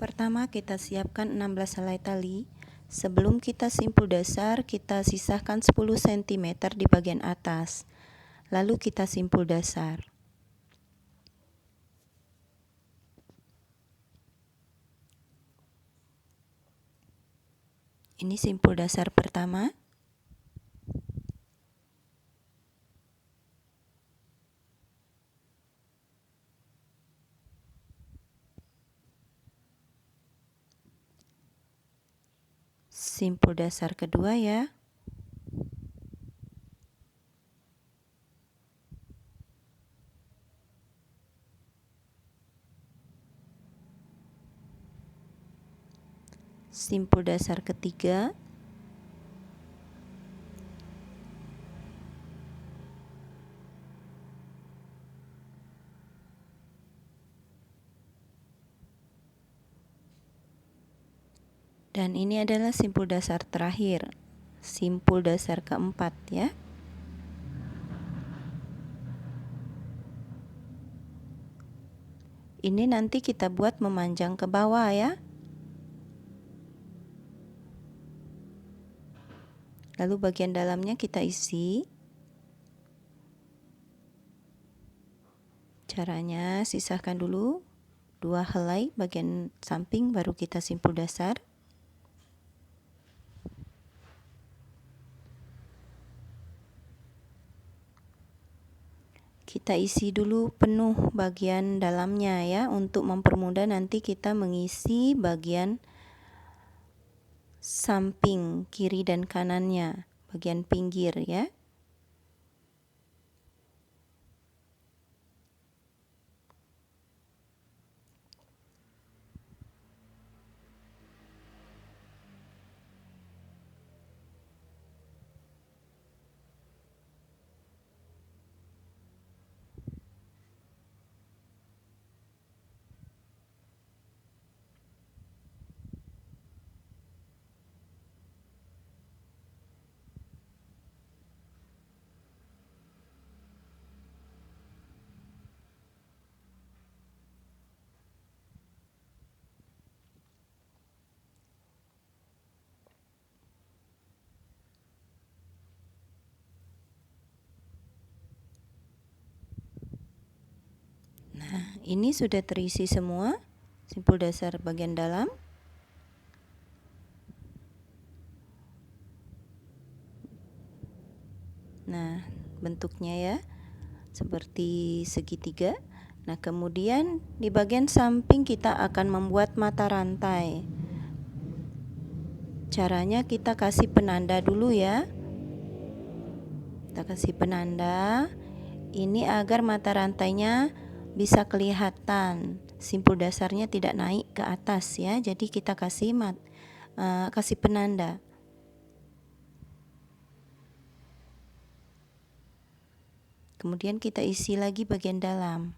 pertama kita siapkan 16 helai tali. Sebelum kita simpul dasar, kita sisahkan 10 cm di bagian atas. Lalu kita simpul dasar. Ini simpul dasar pertama. Simpul dasar kedua ya. Simpul dasar ketiga. Dan ini adalah simpul dasar terakhir, simpul dasar keempat ya. Ini nanti kita buat memanjang ke bawah ya. Lalu bagian dalamnya kita isi. Caranya sisahkan dulu 2 helai bagian samping, baru kita simpul dasar. Kita isi dulu penuh bagian dalamnya ya, untuk mempermudah nanti kita mengisi bagian samping kiri dan kanannya, bagian pinggir ya. Nah, ini sudah terisi semua simpul dasar bagian dalam. Nah, bentuknya ya seperti segitiga. Nah, kemudian di bagian samping kita akan membuat mata rantai. Caranya kita kasih penanda dulu ya. Kita kasih penanda ini agar mata rantainya bisa kelihatan, simpul dasarnya tidak naik ke atas ya. Jadi kita kasih kasih penanda. Kemudian kita isi lagi bagian dalam.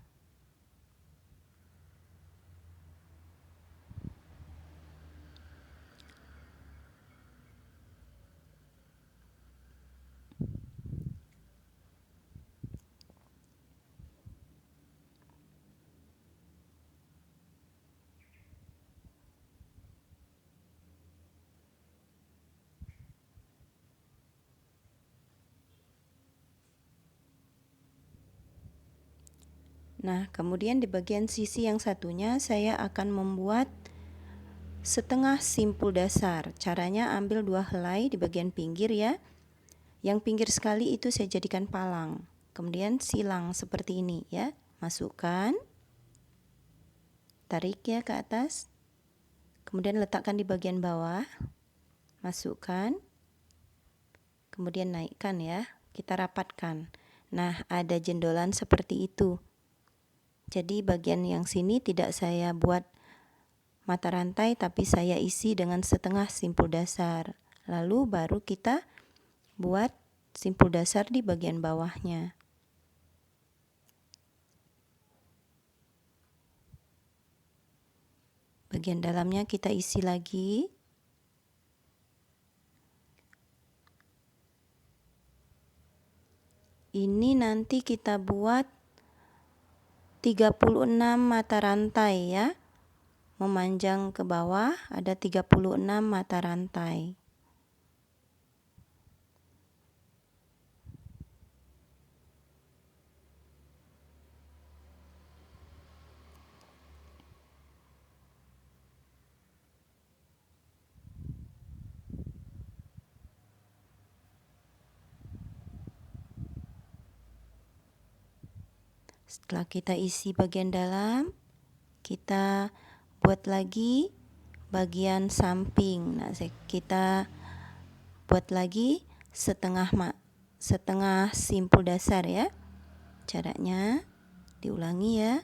Nah, kemudian di bagian sisi yang satunya saya akan membuat setengah simpul dasar. Caranya ambil 2 helai di bagian pinggir ya. Yang pinggir sekali itu saya jadikan palang. Kemudian silang seperti ini ya. Masukkan. Tarik ya ke atas. Kemudian letakkan di bagian bawah. Masukkan. Kemudian naikkan ya. Kita rapatkan. Nah, ada jendolan seperti itu. Jadi bagian yang sini tidak saya buat mata rantai, tapi saya isi dengan setengah simpul dasar. Lalu baru kita buat simpul dasar di bagian bawahnya. Bagian dalamnya kita isi lagi. Ini nanti kita buat 36 mata rantai ya, memanjang ke bawah, ada 36 mata rantai. Setelah kita isi bagian dalam, kita buat lagi bagian samping. Nah, kita buat lagi setengah simpul dasar ya. Caranya diulangi ya.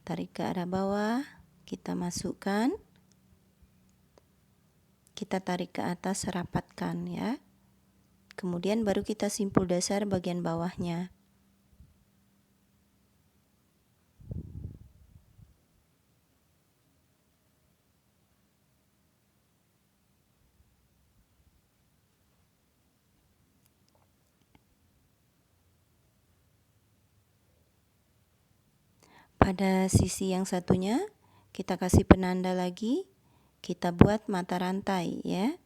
Tarik ke arah bawah, kita masukkan. Kita tarik ke atas, rapatkan ya. Kemudian baru kita simpul dasar bagian bawahnya. Pada sisi yang satunya, kita kasih penanda lagi, kita buat mata rantai ya.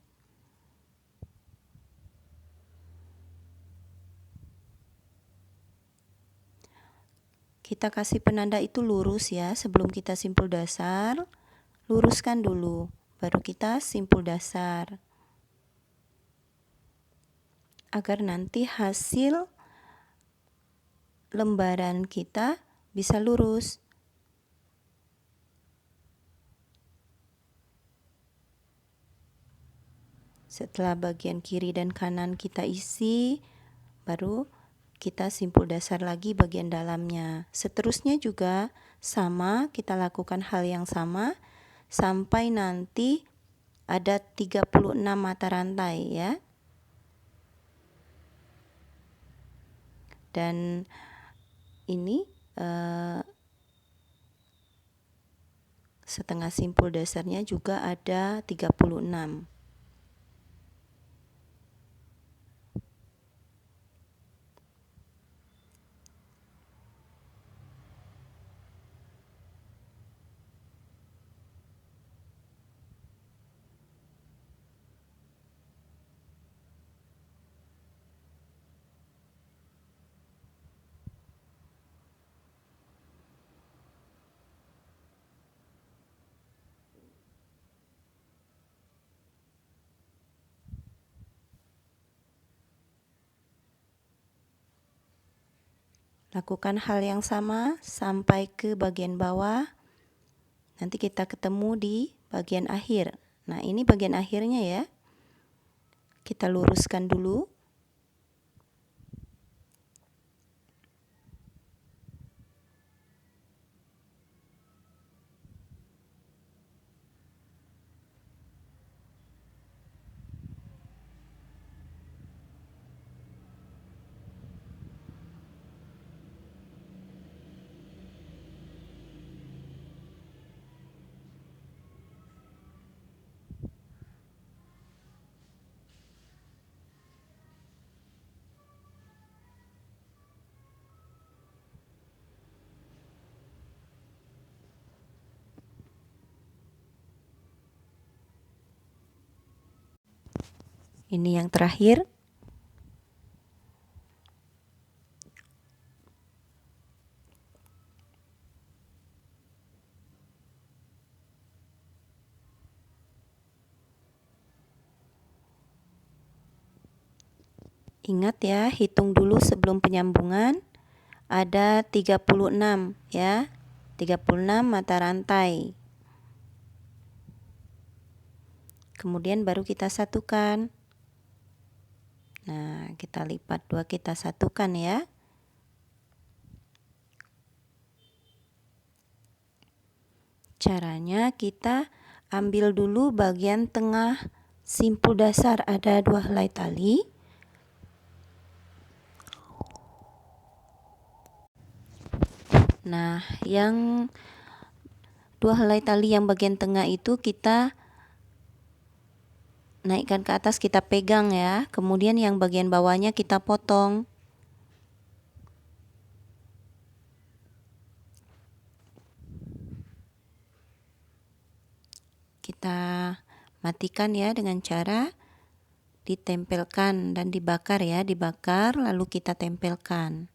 Kita kasih penanda itu lurus ya, sebelum kita simpul dasar, luruskan dulu, baru kita simpul dasar. Agar nanti hasil lembaran kita bisa lurus. Setelah bagian kiri dan kanan kita isi, baru kita simpul dasar lagi bagian dalamnya. Seterusnya juga sama, kita lakukan hal yang sama sampai nanti ada 36 mata rantai ya. Dan ini setengah simpul dasarnya juga ada 36. Lakukan hal yang sama sampai ke bagian bawah. Nanti kita ketemu di bagian akhir. Nah, ini bagian akhirnya ya. Kita luruskan dulu. Ini yang terakhir. Ingat ya, hitung dulu sebelum penyambungan. Ada 36 ya. 36 mata rantai. Kemudian baru kita satukan. Nah, kita lipat dua, kita satukan ya. Caranya kita ambil dulu bagian tengah simpul dasar, ada 2 helai tali. Nah, yang 2 helai tali yang bagian tengah itu kita naikkan ke atas, kita pegang ya. Kemudian yang bagian bawahnya kita potong. kita matikan ya dengan cara ditempelkan dan dibakar ya, dibakar lalu kita tempelkan.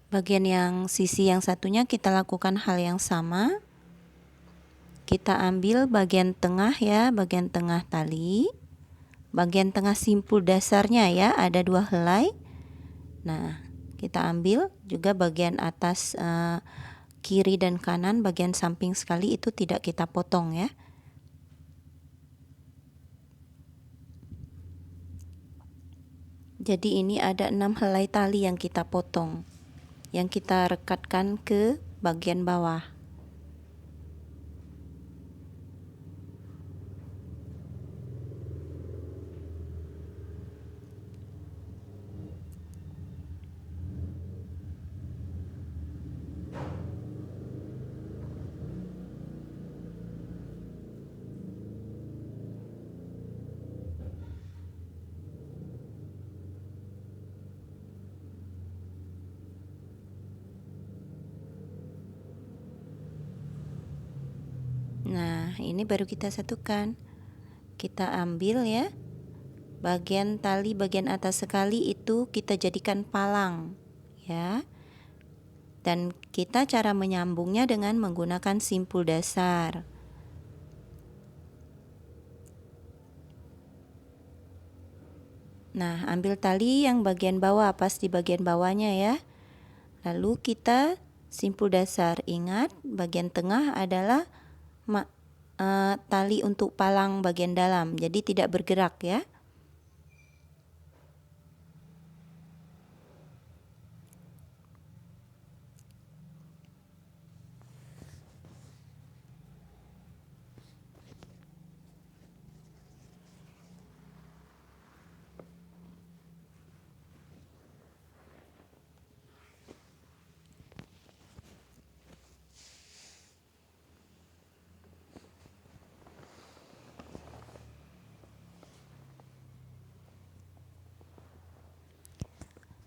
Bagian yang sisi yang satunya kita lakukan hal yang sama. Kita ambil bagian tengah ya, bagian tengah tali. Bagian tengah simpul dasarnya ya, ada 2 helai. Nah, kita ambil juga bagian atas kiri dan kanan, bagian samping sekali itu tidak kita potong ya. Jadi ini ada 6 helai tali yang kita potong, yang kita rekatkan ke bagian bawah. Nah, ini baru kita satukan. Kita ambil ya, bagian tali bagian atas sekali itu kita jadikan palang ya. Dan kita cara menyambungnya dengan menggunakan simpul dasar. Nah, ambil tali yang bagian bawah, pas di bagian bawahnya ya. Lalu kita simpul dasar. Ingat, bagian tengah adalah tali untuk palang bagian dalam, jadi tidak bergerak ya.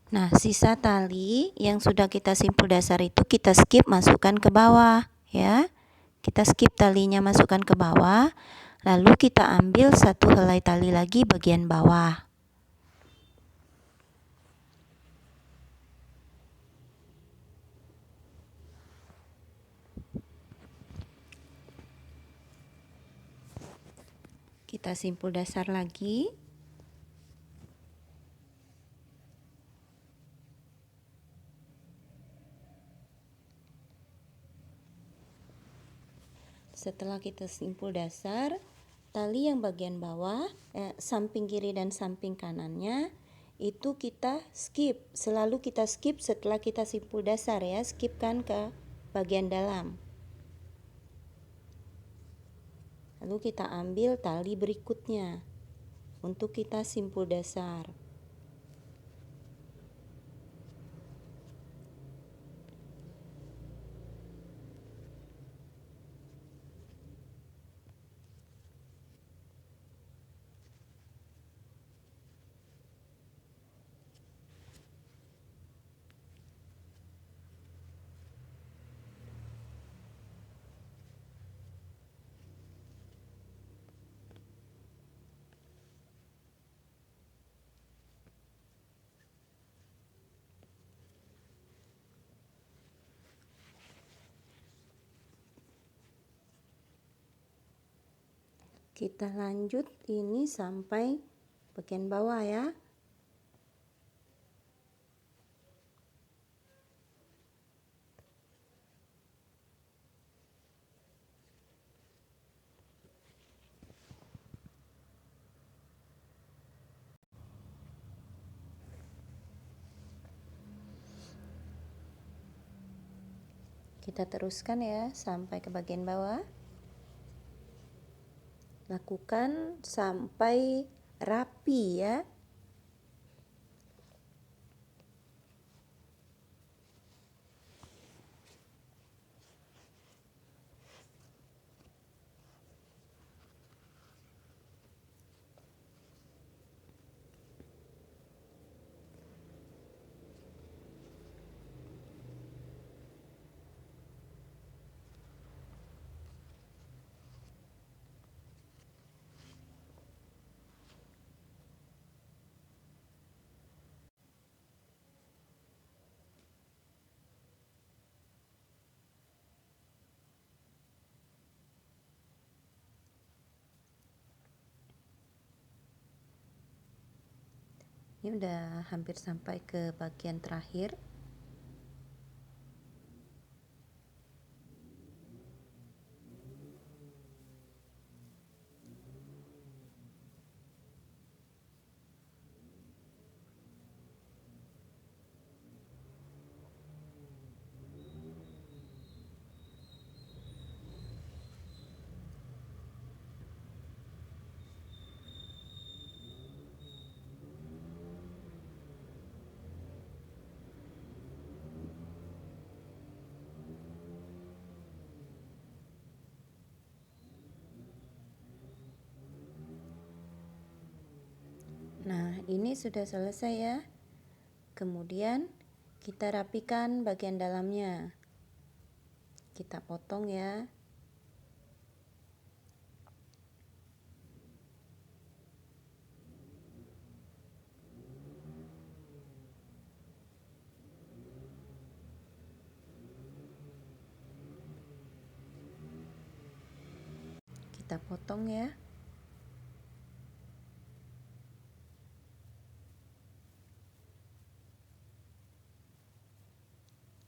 Nah, sisa tali yang sudah kita simpul dasar itu kita skip, masukkan ke bawah ya. Kita skip talinya, masukkan ke bawah. Lalu kita ambil 1 helai tali lagi bagian bawah. Kita simpul dasar lagi. Setelah kita simpul dasar, tali yang bagian bawah, samping kiri dan samping kanannya itu kita skip. Selalu kita skip setelah kita simpul dasar ya, skipkan ke bagian dalam. Lalu kita ambil tali berikutnya untuk kita simpul dasar. Kita lanjut ini sampai bagian bawah ya. Kita teruskan ya sampai ke bagian bawah. Lakukan sampai rapi ya. Ini udah hampir sampai ke bagian terakhir. Nah, ini sudah selesai ya. Kemudian kita rapikan bagian dalamnya. Kita potong ya. Kita potong ya.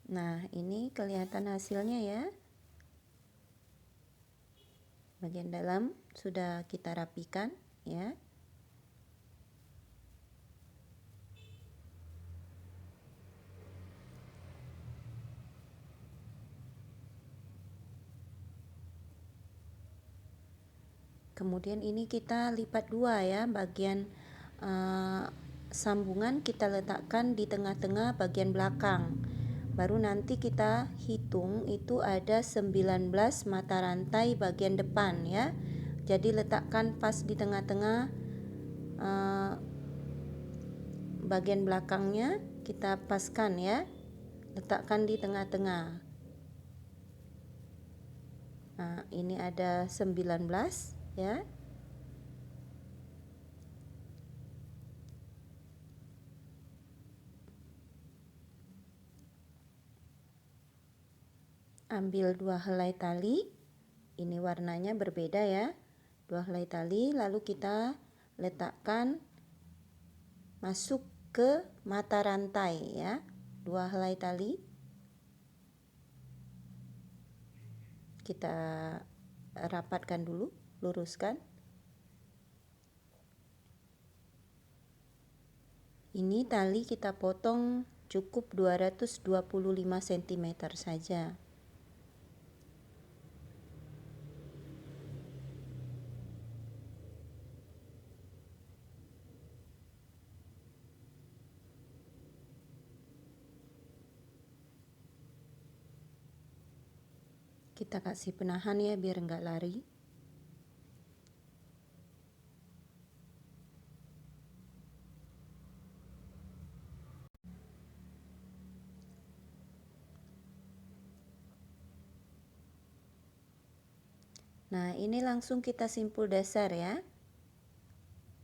Nah, ini kelihatan hasilnya ya. Bagian dalam sudah kita rapikan ya. Kemudian ini kita lipat dua ya, bagian sambungan kita letakkan di tengah-tengah bagian belakang. Baru nanti kita hitung itu ada 19 mata rantai bagian depan ya. Jadi letakkan pas di tengah-tengah bagian belakangnya, kita paskan ya. Letakkan di tengah-tengah. Nah, ini ada 19 ya. Ambil 2 helai tali. Ini warnanya berbeda ya. 2 helai tali lalu kita letakkan masuk ke mata rantai ya. 2 helai tali. Kita rapatkan dulu, luruskan. Ini tali kita potong cukup 225 cm saja. Kita kasih penahan ya biar enggak lari. Nah, ini langsung kita simpul dasar ya.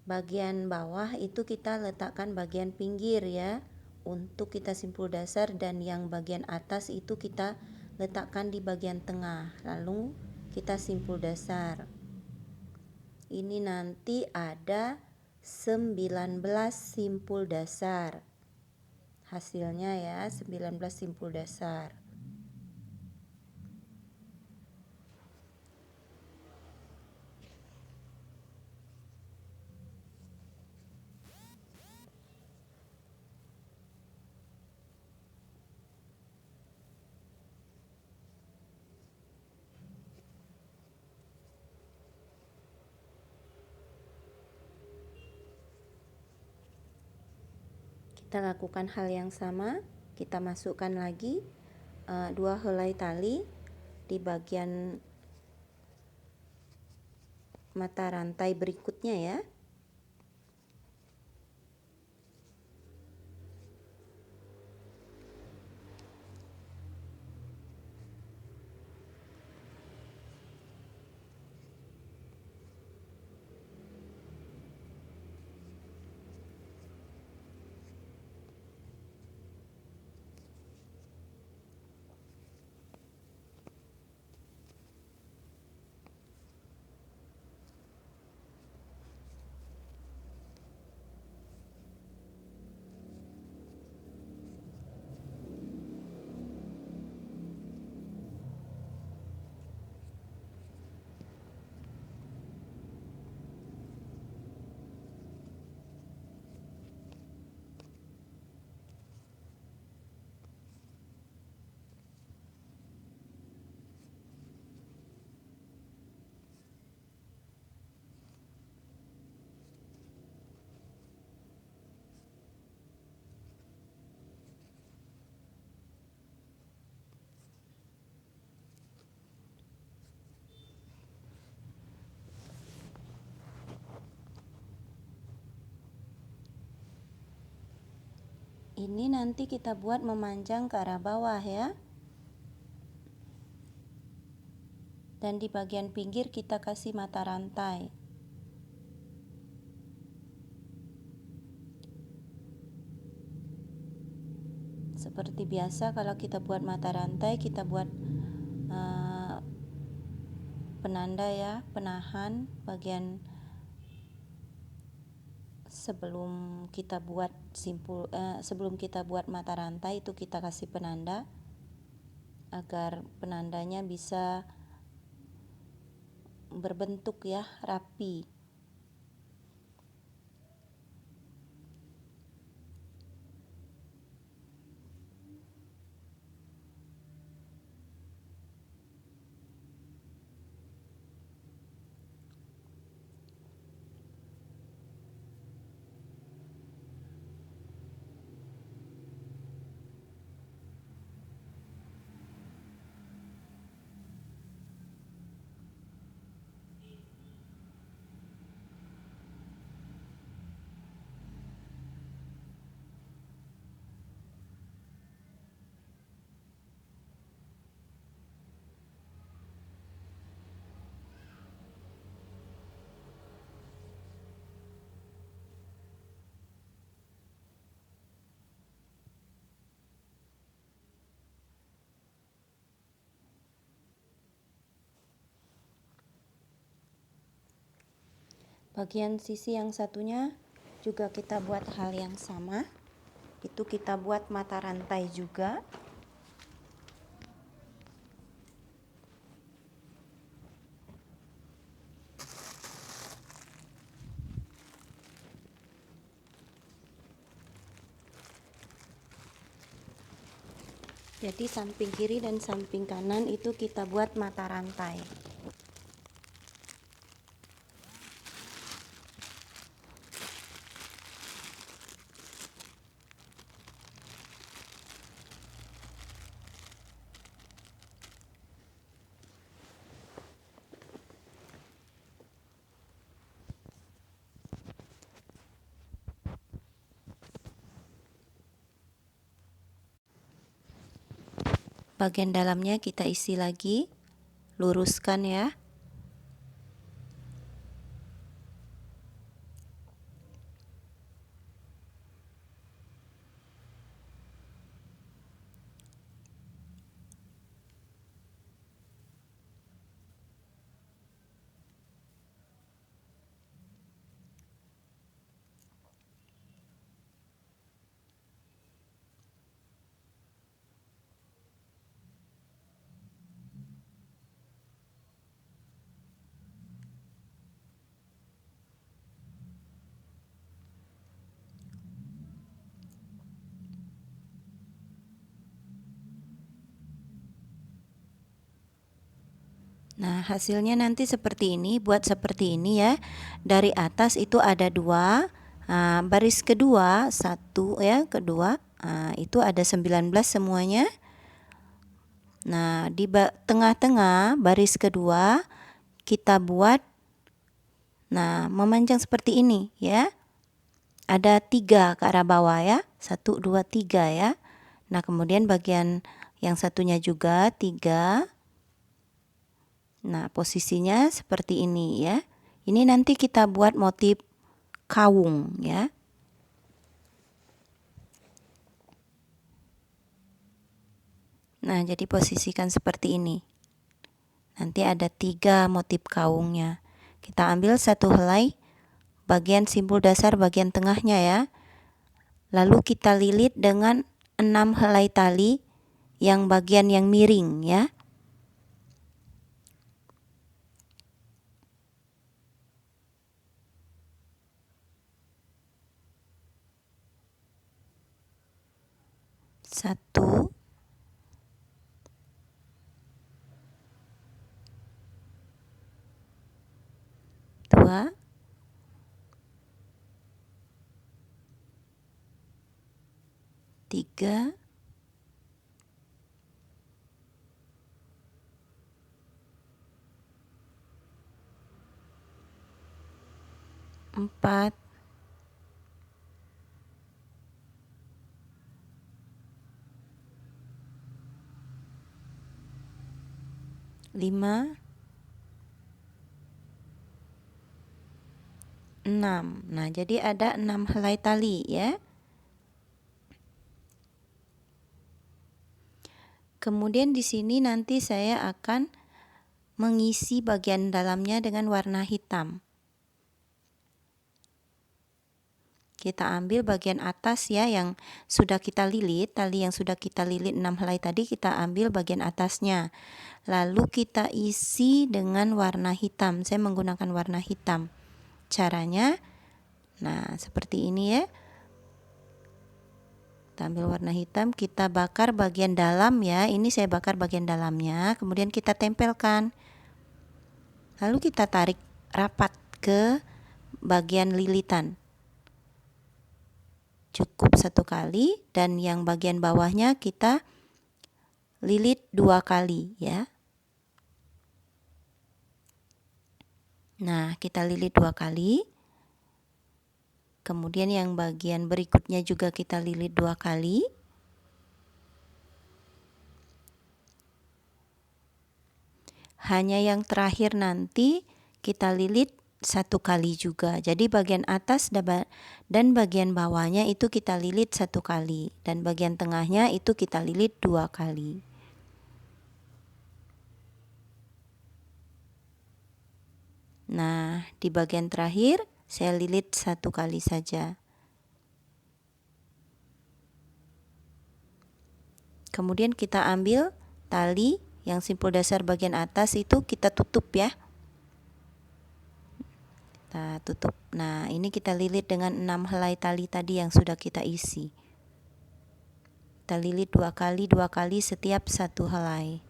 Bagian bawah itu kita letakkan bagian pinggir ya, untuk kita simpul dasar, dan yang bagian atas itu kita letakkan di bagian tengah. Lalu kita simpul dasar. Ini nanti ada 19 simpul dasar. Hasilnya ya 19 simpul dasar. Kita lakukan hal yang sama. Kita masukkan lagi 2 helai tali di bagian mata rantai berikutnya ya. Ini nanti kita buat memanjang ke arah bawah ya. Dan di bagian pinggir kita kasih mata rantai. Seperti biasa kalau kita buat mata rantai, kita buat penanda ya, penahan bagian sebelum kita buat sebelum kita buat mata rantai itu kita kasih penanda agar penandanya bisa berbentuk ya, rapi. Bagian sisi yang satunya juga kita buat hal yang sama. Itu kita buat mata rantai juga. Jadi samping kiri dan samping kanan itu kita buat mata rantai. Bagian dalamnya kita isi lagi, luruskan ya. Nah, hasilnya nanti seperti ini, buat seperti ini ya. Dari atas itu ada dua, baris kedua satu ya, kedua, itu ada 19 semuanya. Nah, di tengah-tengah baris kedua kita buat, nah memanjang seperti ini ya. Ada 3 ke arah bawah ya, 1, 2, 3 ya. Nah, kemudian bagian yang satunya juga 3. Nah, posisinya seperti ini ya. Ini nanti kita buat motif kawung ya. Nah, jadi posisikan seperti ini. Nanti ada 3 motif kawungnya. Kita ambil satu helai bagian simpul dasar bagian tengahnya ya. Lalu kita lilit dengan 6 helai tali yang bagian yang miring ya. Satu, dua, tiga, empat, 5, 6. Nah, jadi ada 6 helai tali ya. Kemudian di sini nanti saya akan mengisi bagian dalamnya dengan warna hitam. Kita ambil bagian atas ya yang sudah kita lilit, tali yang sudah kita lilit 6 helai tadi kita ambil bagian atasnya. Lalu kita isi dengan warna hitam. Saya menggunakan warna hitam. Caranya, nah seperti ini ya. Kita ambil warna hitam, kita bakar bagian dalam ya. Ini saya bakar bagian dalamnya, kemudian kita tempelkan. Lalu kita tarik rapat ke bagian lilitan. Cukup 1 kali dan yang bagian bawahnya kita lilit 2 kali ya. Nah, kita lilit 2 kali. Kemudian yang bagian berikutnya juga kita lilit 2 kali. Hanya yang terakhir nanti kita lilit 1 kali juga. Jadi bagian atas dan bagian bawahnya itu kita lilit 1 kali. Dan bagian tengahnya itu kita lilit 2 kali. Nah, di bagian terakhir saya lilit 1 kali saja. Kemudian kita ambil tali yang simpul dasar bagian atas itu kita tutup ya. Kita tutup. Nah, ini kita lilit dengan 6 helai tali tadi yang sudah kita isi. Kita lilit 2 kali setiap 1 helai.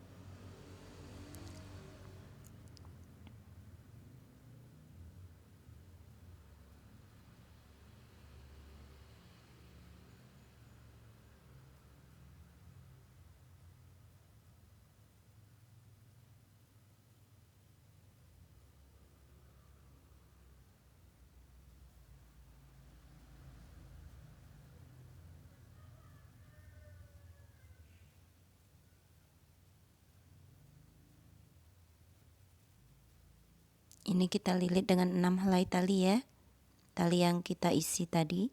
Ini kita lilit dengan 6 helai tali ya. Tali yang kita isi tadi.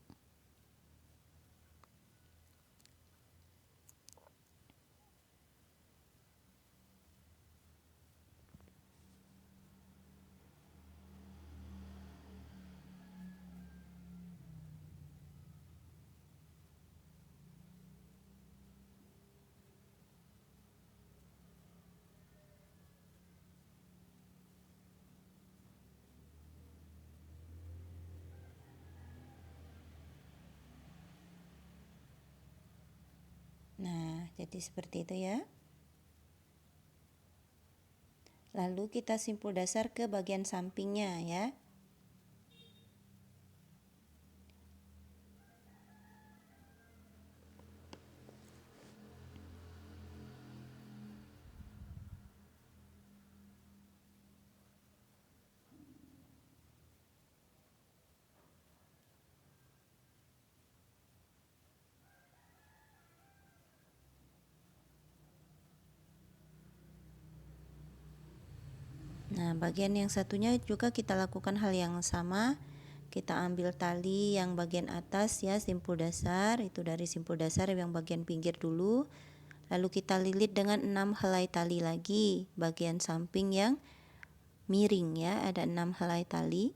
Nah, jadi seperti itu ya. Lalu kita simpul dasar ke bagian sampingnya ya. Nah, bagian yang satunya juga kita lakukan hal yang sama. Kita ambil tali yang bagian atas ya, simpul dasar. Itu dari simpul dasar yang bagian pinggir dulu. Lalu kita lilit dengan 6 helai tali lagi. Bagian samping yang miring ya, ada 6 helai tali.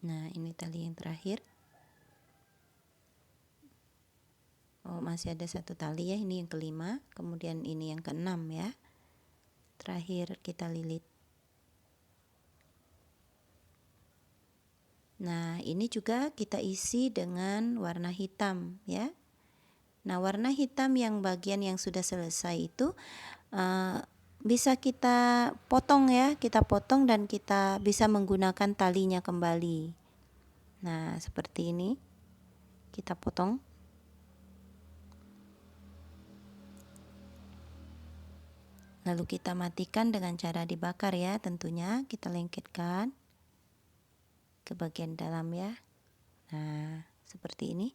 Nah, ini tali yang terakhir. Oh, masih ada 1 tali ya, ini yang kelima. Kemudian ini yang keenam ya. Terakhir kita lilit. Nah, ini juga kita isi dengan warna hitam ya. Nah, warna hitam yang bagian yang sudah selesai itu bisa kita potong ya, kita potong dan kita bisa menggunakan talinya kembali. Nah, seperti ini. Kita potong. Lalu kita matikan dengan cara dibakar ya, tentunya kita lengketkan ke bagian dalam ya. Nah, seperti ini.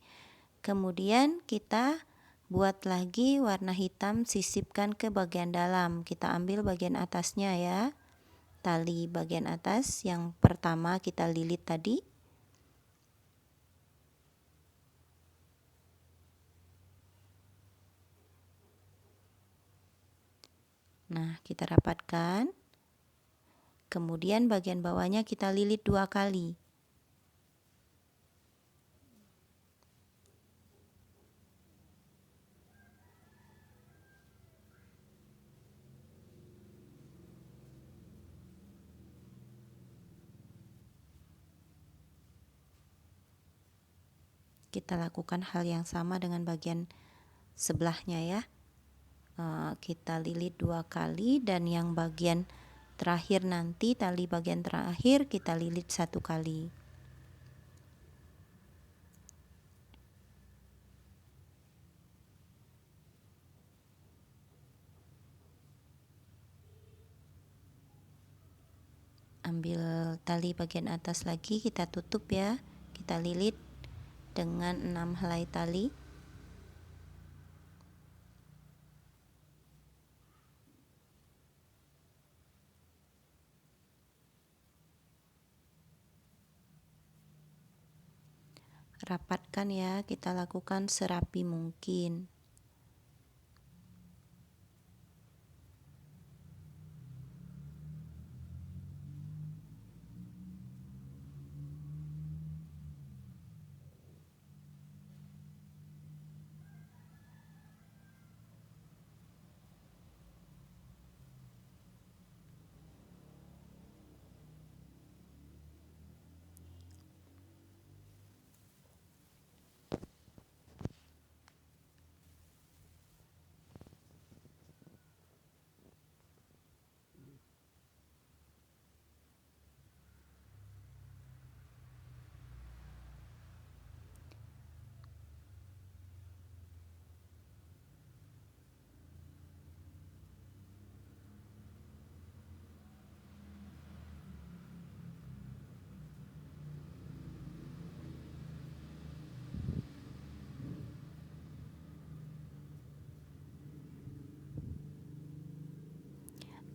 Kemudian kita buat lagi warna hitam, sisipkan ke bagian dalam. Kita ambil bagian atasnya ya. Tali bagian atas yang pertama kita lilit tadi. Nah, kita rapatkan. Kemudian bagian bawahnya kita lilit 2 kali. Kita lakukan hal yang sama dengan bagian sebelahnya ya. Kita lilit 2 kali dan yang bagian terakhir nanti, tali bagian terakhir kita lilit 1 kali. Ambil tali bagian atas lagi, kita tutup ya. Kita lilit dengan 6 helai tali. Rapatkan ya, kita lakukan serapi mungkin.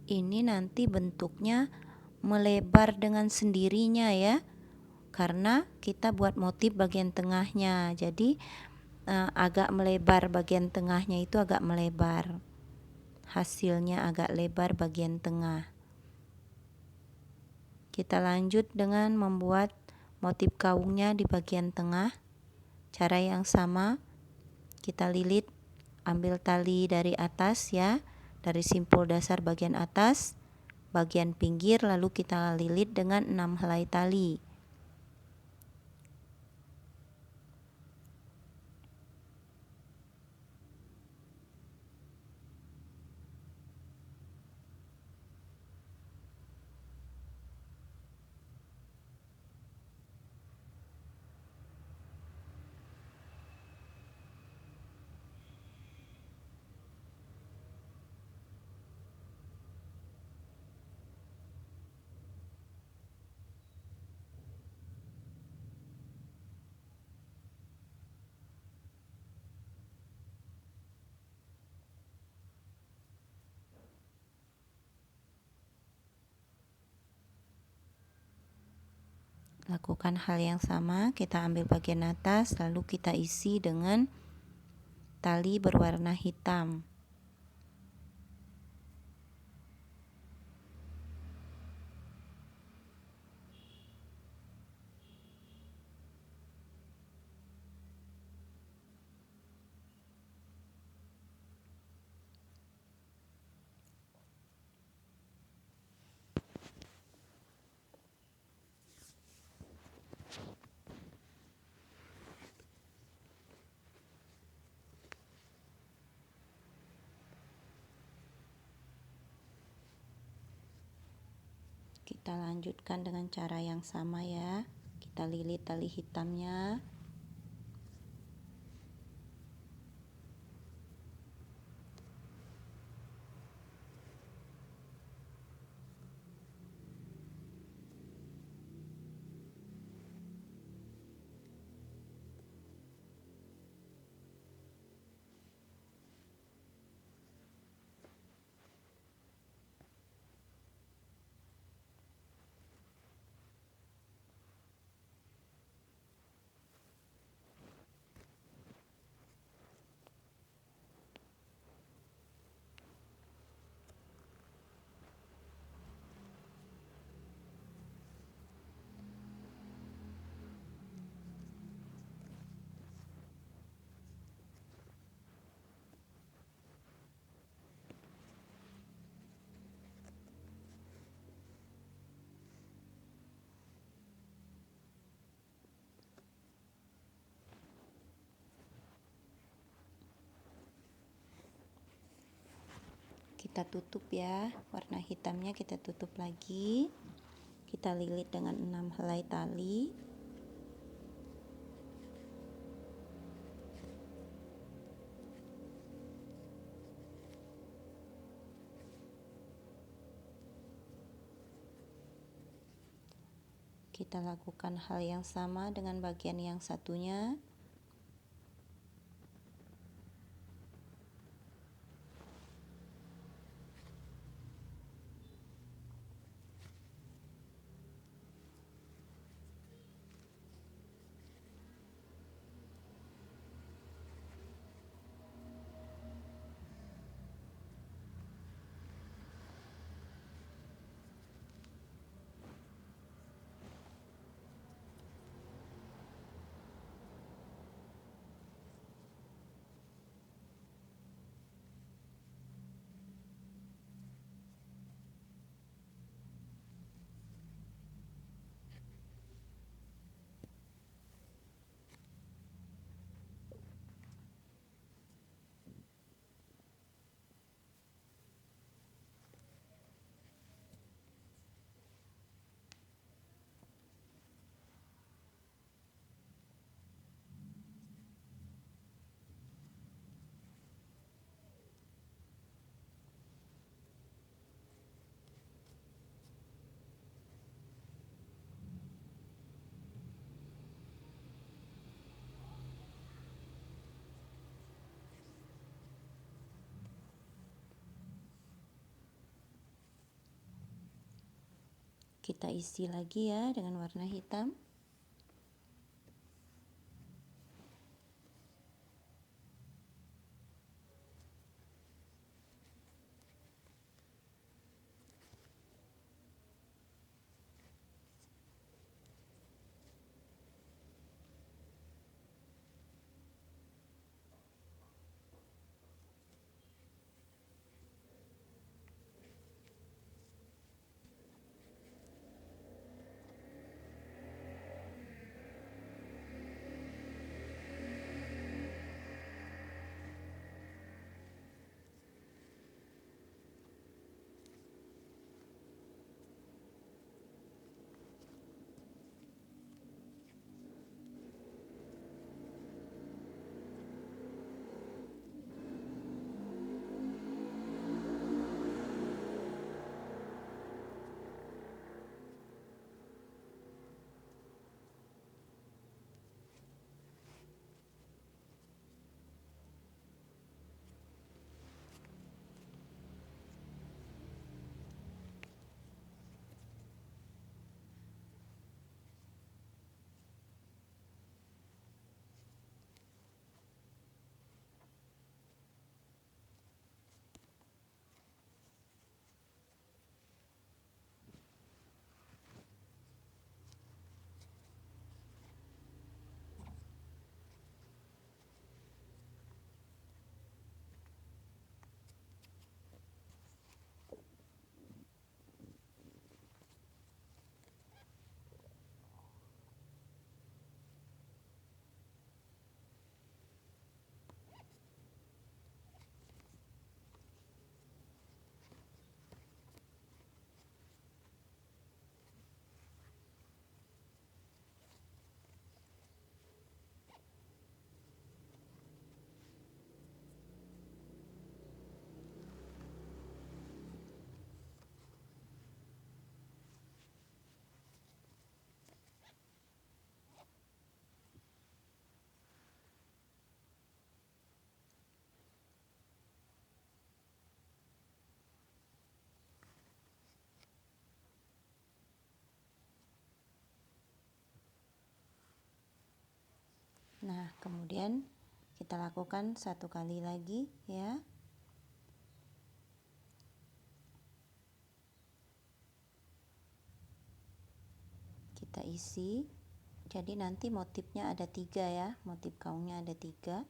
Ini nanti bentuknya melebar dengan sendirinya ya, karena kita buat motif bagian tengahnya. Jadi agak melebar, bagian tengahnya itu agak melebar, hasilnya agak lebar bagian tengah. Kita lanjut dengan membuat motif kaungnya di bagian tengah. Cara yang sama, kita lilit, ambil tali dari atas ya, dari simpul dasar bagian atas, bagian pinggir, lalu kita lilit dengan 6 helai tali. Lakukan hal yang sama, kita ambil bagian atas lalu kita isi dengan tali berwarna hitam. Kita lanjutkan dengan cara yang sama ya. Kita lilit tali hitamnya. Kita tutup ya, warna hitamnya kita tutup lagi. Kita lilit dengan 6 helai tali. Kita lakukan hal yang sama dengan bagian yang satunya. Kita isi lagi ya dengan warna hitam. Kemudian kita lakukan satu kali lagi ya. Kita isi. Jadi nanti motifnya ada 3 ya, motif gaunnya ada 3.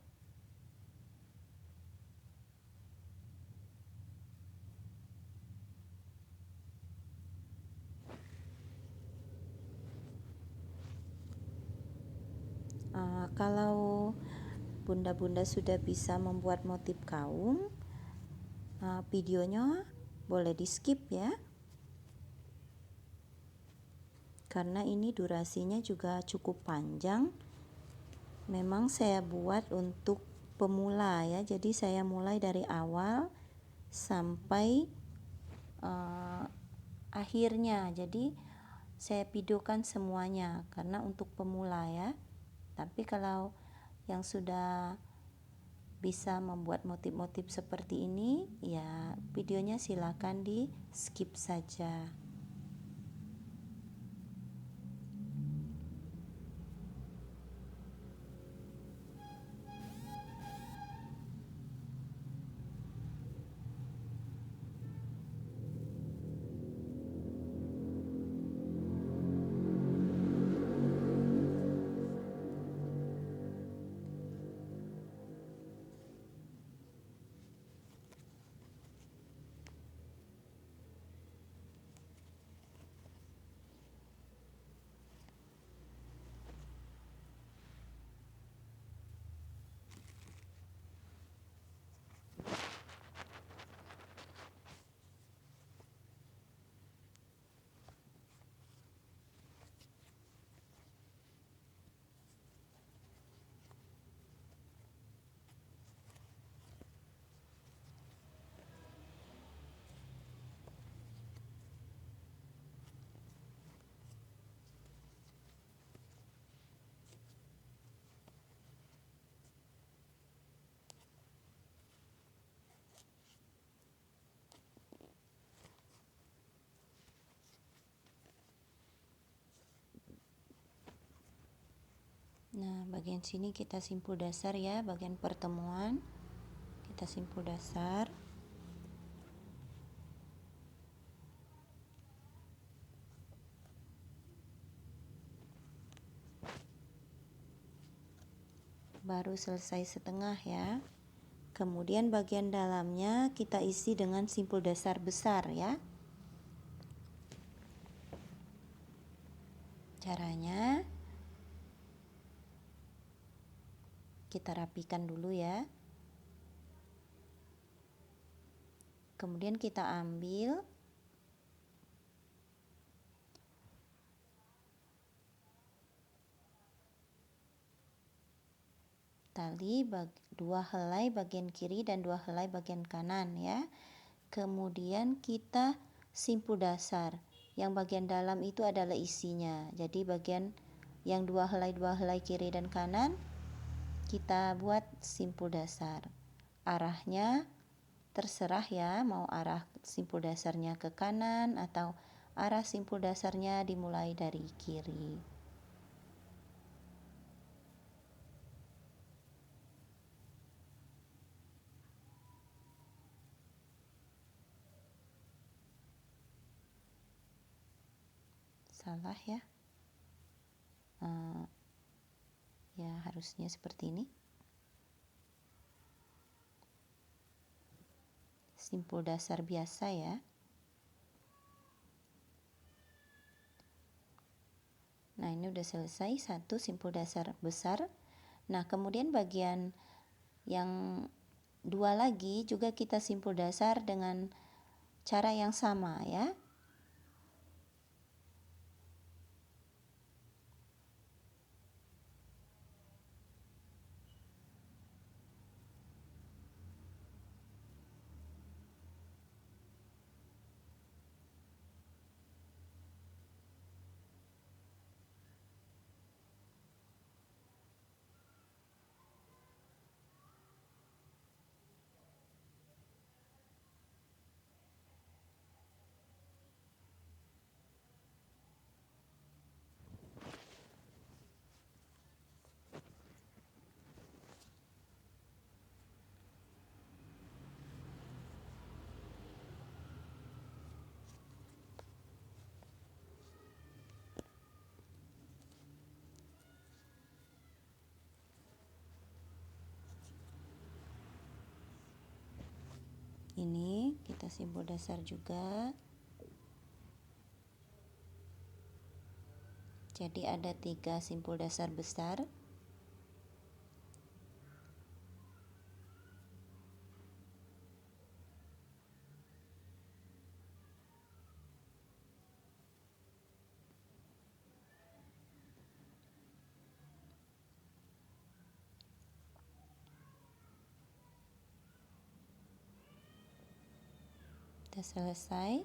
Kalau bunda-bunda sudah bisa membuat motif gaun, videonya boleh di skip ya, karena ini durasinya juga cukup panjang. Memang saya buat untuk pemula ya, jadi saya mulai dari awal sampai akhirnya. Jadi saya videokan semuanya karena untuk pemula ya. Tapi kalau yang sudah bisa membuat motif-motif seperti ini, ya videonya silakan di skip saja. Nah, bagian sini kita simpul dasar ya, bagian pertemuan. Kita simpul dasar. Baru selesai setengah ya. Kemudian bagian dalamnya kita isi dengan simpul dasar besar ya. Caranya kita rapikan dulu ya. Kemudian kita ambil tali 2 helai bagian kiri dan 2 helai bagian kanan ya. Kemudian kita simpul dasar. Yang bagian dalam itu adalah isinya. Jadi bagian yang 2 helai kiri dan kanan kita buat simpul dasar. Arahnya terserah ya, mau arah simpul dasarnya ke kanan atau arah simpul dasarnya dimulai dari kiri. Salah ya. Ya harusnya seperti ini. Simpul dasar biasa ya. Nah, ini udah selesai satu simpul dasar besar. Nah, kemudian bagian yang 2 lagi juga kita simpul dasar dengan cara yang sama ya. Ini kita simpul dasar juga. Jadi ada 3 simpul dasar besar. Sudah selesai.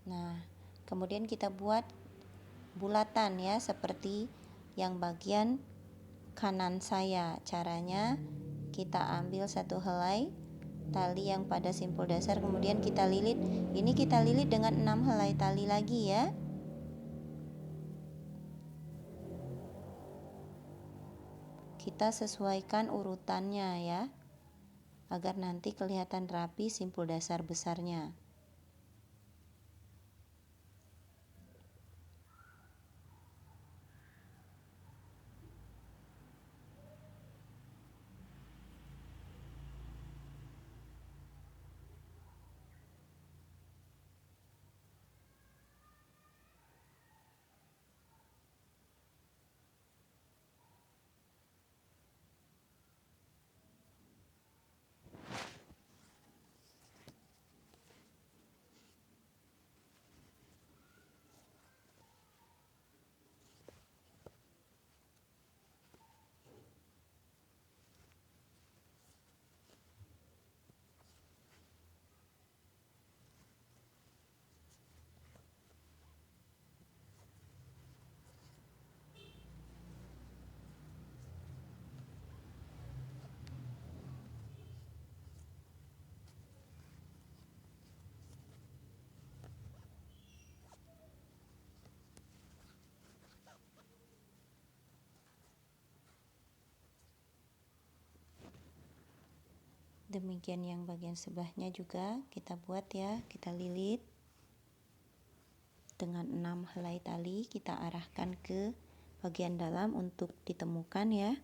Nah, kemudian kita buat bulatan ya, seperti yang bagian kanan saya. Caranya kita ambil satu helai tali yang pada simpul dasar, kemudian kita lilit. Ini kita lilit dengan 6 helai tali lagi ya. Kita sesuaikan urutannya ya, agar nanti kelihatan rapi simpul dasar besarnya. Demikian yang bagian sebelahnya juga kita buat ya, kita lilit dengan 6 helai tali, kita arahkan ke bagian dalam untuk ditemukan ya.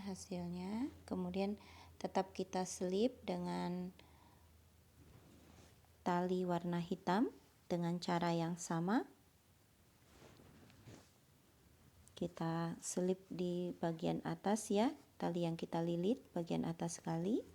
Hasilnya kemudian tetap kita selip dengan tali warna hitam dengan cara yang sama. Kita selip di bagian atas ya, tali yang kita lilit bagian atas sekali.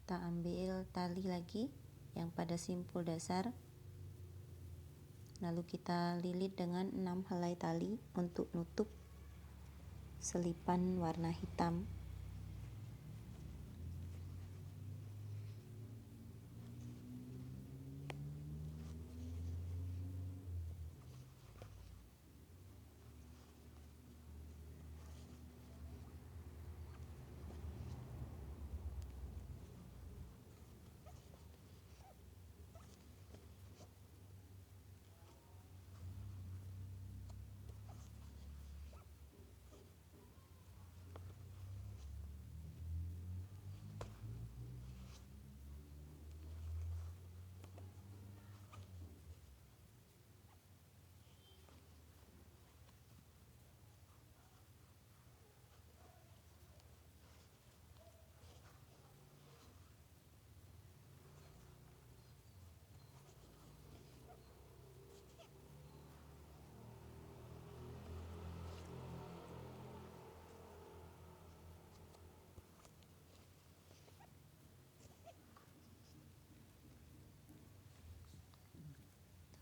Kita ambil tali lagi yang pada simpul dasar, lalu kita lilit dengan 6 helai tali untuk nutup selipan warna hitam.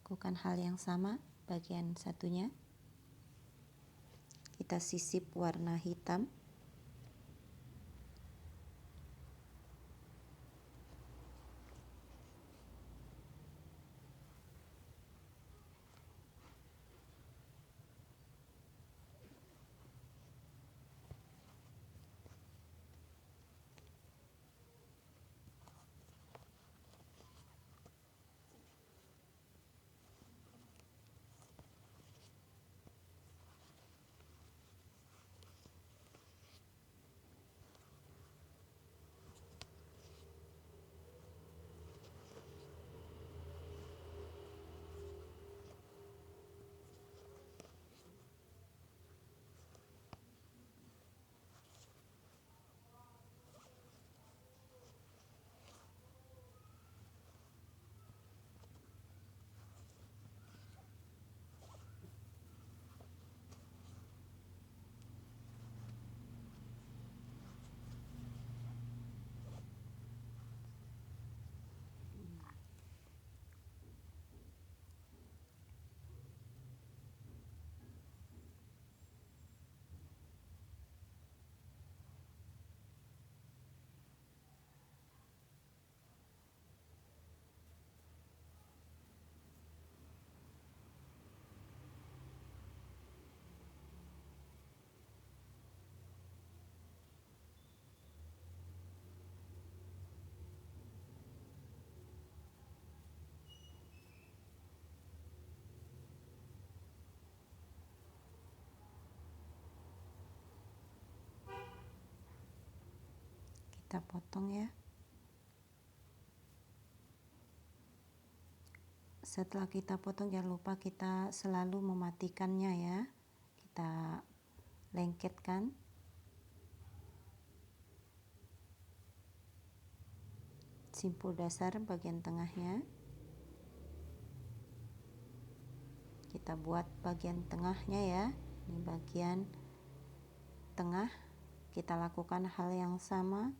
lakukan hal yang sama bagian satunya. Kita sisip warna hitam. Kita potong ya. Setelah kita potong, jangan lupa kita selalu mematikannya ya. Kita lengketkan. Simpul dasar bagian tengahnya. Kita buat bagian tengahnya ya. Ini bagian tengah. Kita lakukan hal yang sama.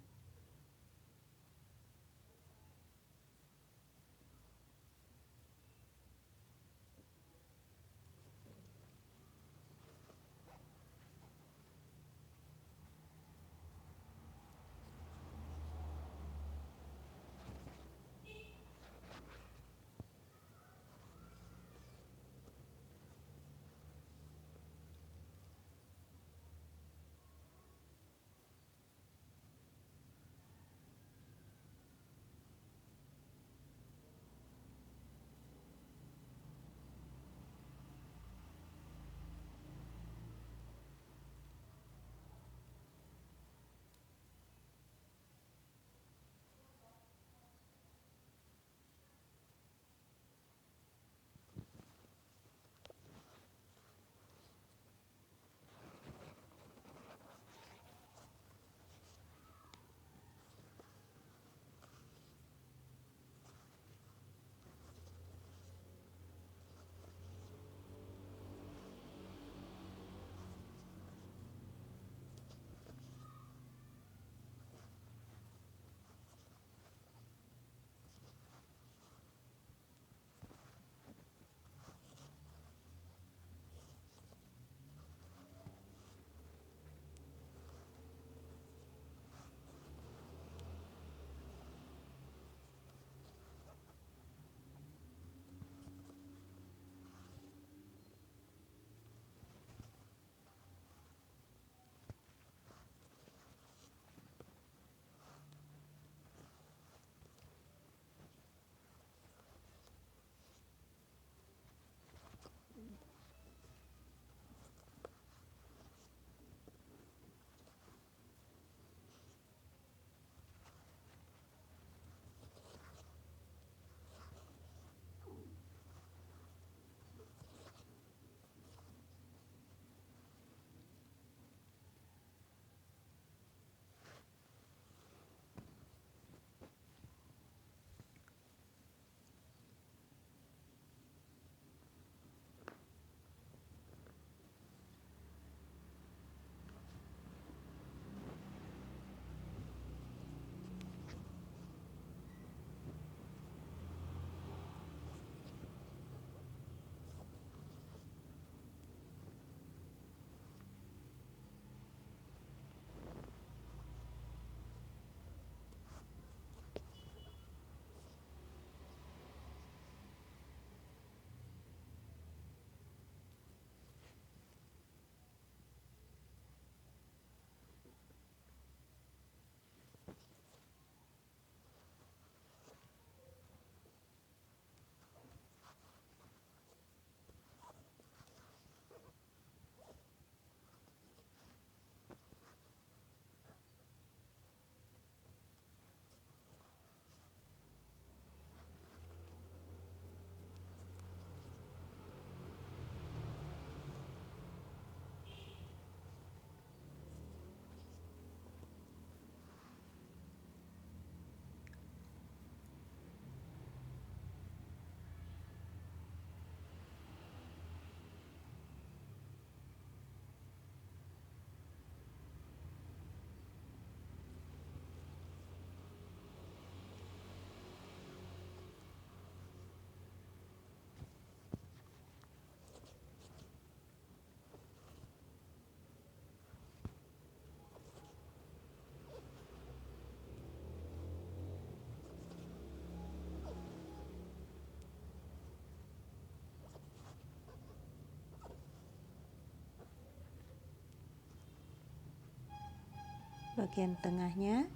bagian tengahnya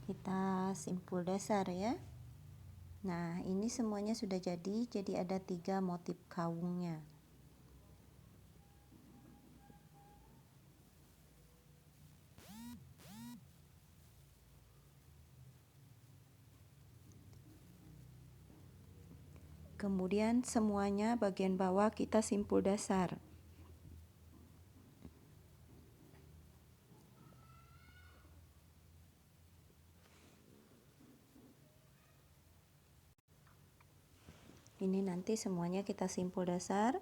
kita simpul dasar ya. Nah, ini semuanya sudah jadi ada 3 motif kaungnya. Kemudian semuanya bagian bawah kita simpul dasar. Ini nanti semuanya kita simpul dasar.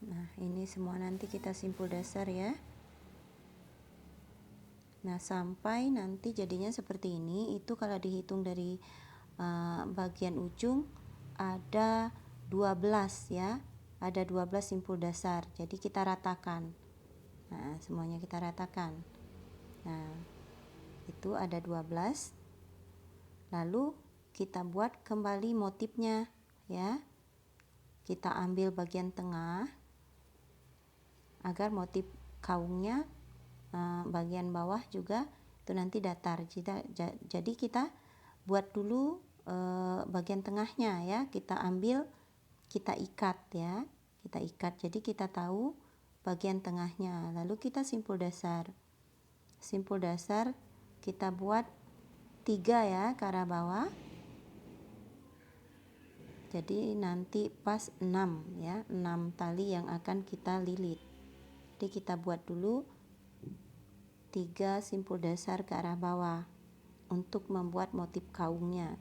Nah, ini semua nanti kita simpul dasar ya. Nah, sampai nanti jadinya seperti ini, itu kalau dihitung dari bagian ujung ada 12 ya. Ada 12 simpul dasar. Jadi kita ratakan. Nah, semuanya kita ratakan. Nah, itu ada 12. Lalu kita buat kembali motifnya ya. Kita ambil bagian tengah agar motif kaungnya bagian bawah juga itu nanti datar. Jadi kita buat dulu bagian tengahnya ya, kita ambil, kita ikat ya, kita ikat. Jadi kita tahu bagian tengahnya, lalu kita simpul dasar. Simpul dasar kita buat 3 ya ke arah bawah. Jadi nanti pas 6 ya, 6 tali yang akan kita lilit. Jadi kita buat dulu 3 simpul dasar ke arah bawah untuk membuat motif kaungnya.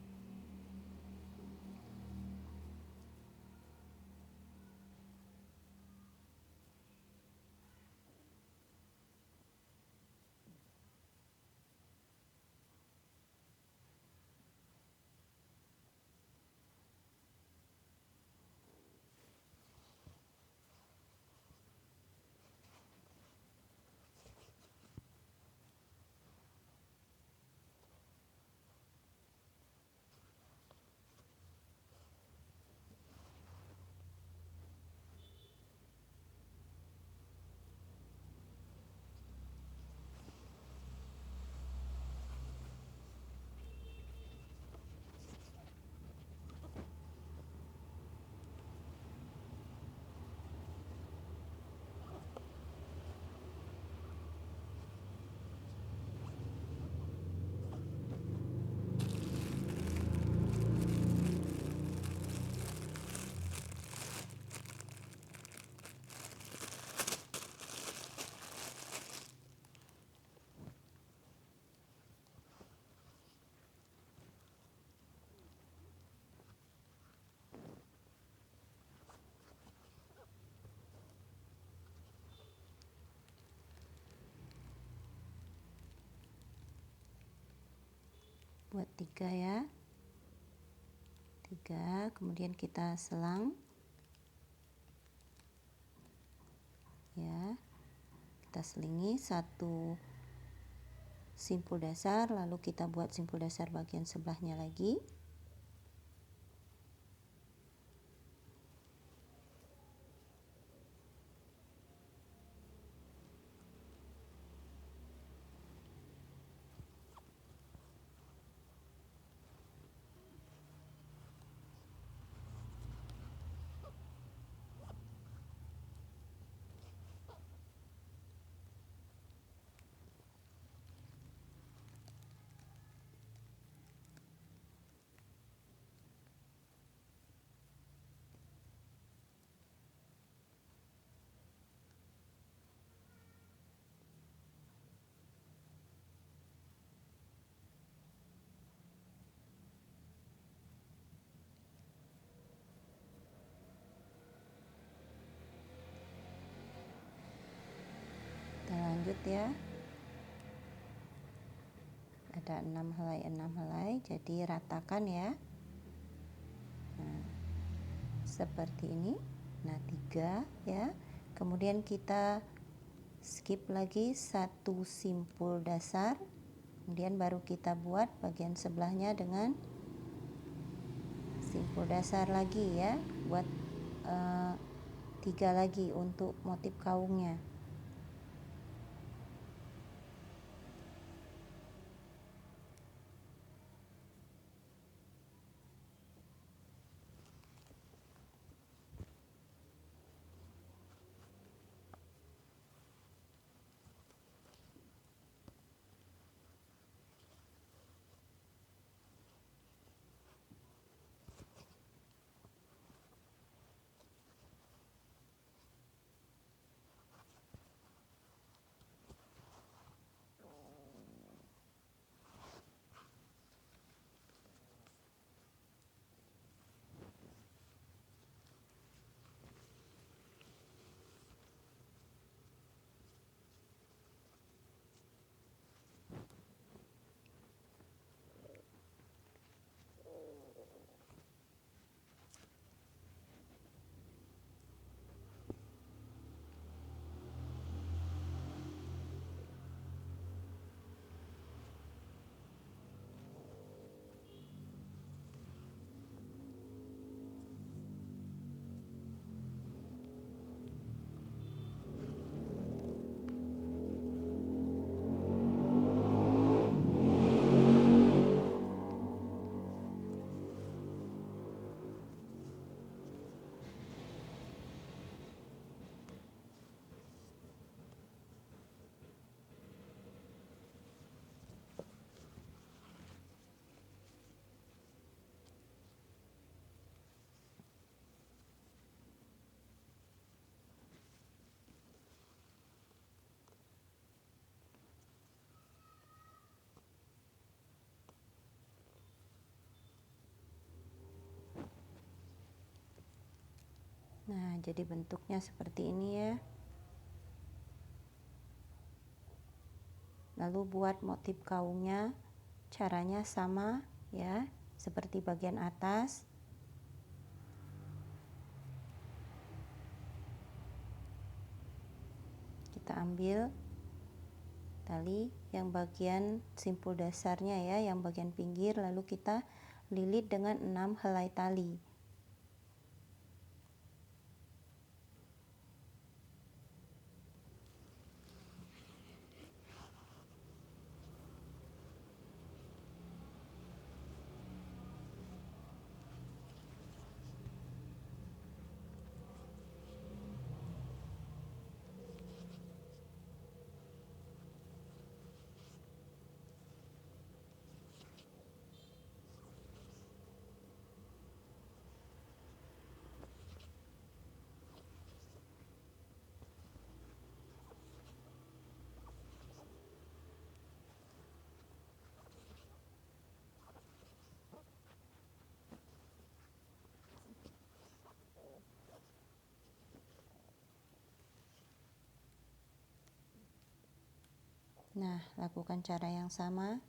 Buat 3 ya, 3, kemudian kita selang ya, kita selingi 1 simpul dasar, lalu kita buat simpul dasar bagian sebelahnya lagi. Kita lanjut ya. Ada 6 helai, jadi ratakan ya. Nah, seperti ini. Nah, 3 ya. Kemudian kita skip lagi satu simpul dasar. Kemudian baru kita buat bagian sebelahnya dengan simpul dasar lagi ya. Buat 3 lagi untuk motif kaungnya. Nah, jadi bentuknya seperti ini ya. Lalu buat motif kaungnya, caranya sama ya, seperti bagian atas. Kita ambil tali yang bagian simpul dasarnya ya, yang bagian pinggir, lalu kita lilit dengan 6 helai tali. Nah, lakukan cara yang sama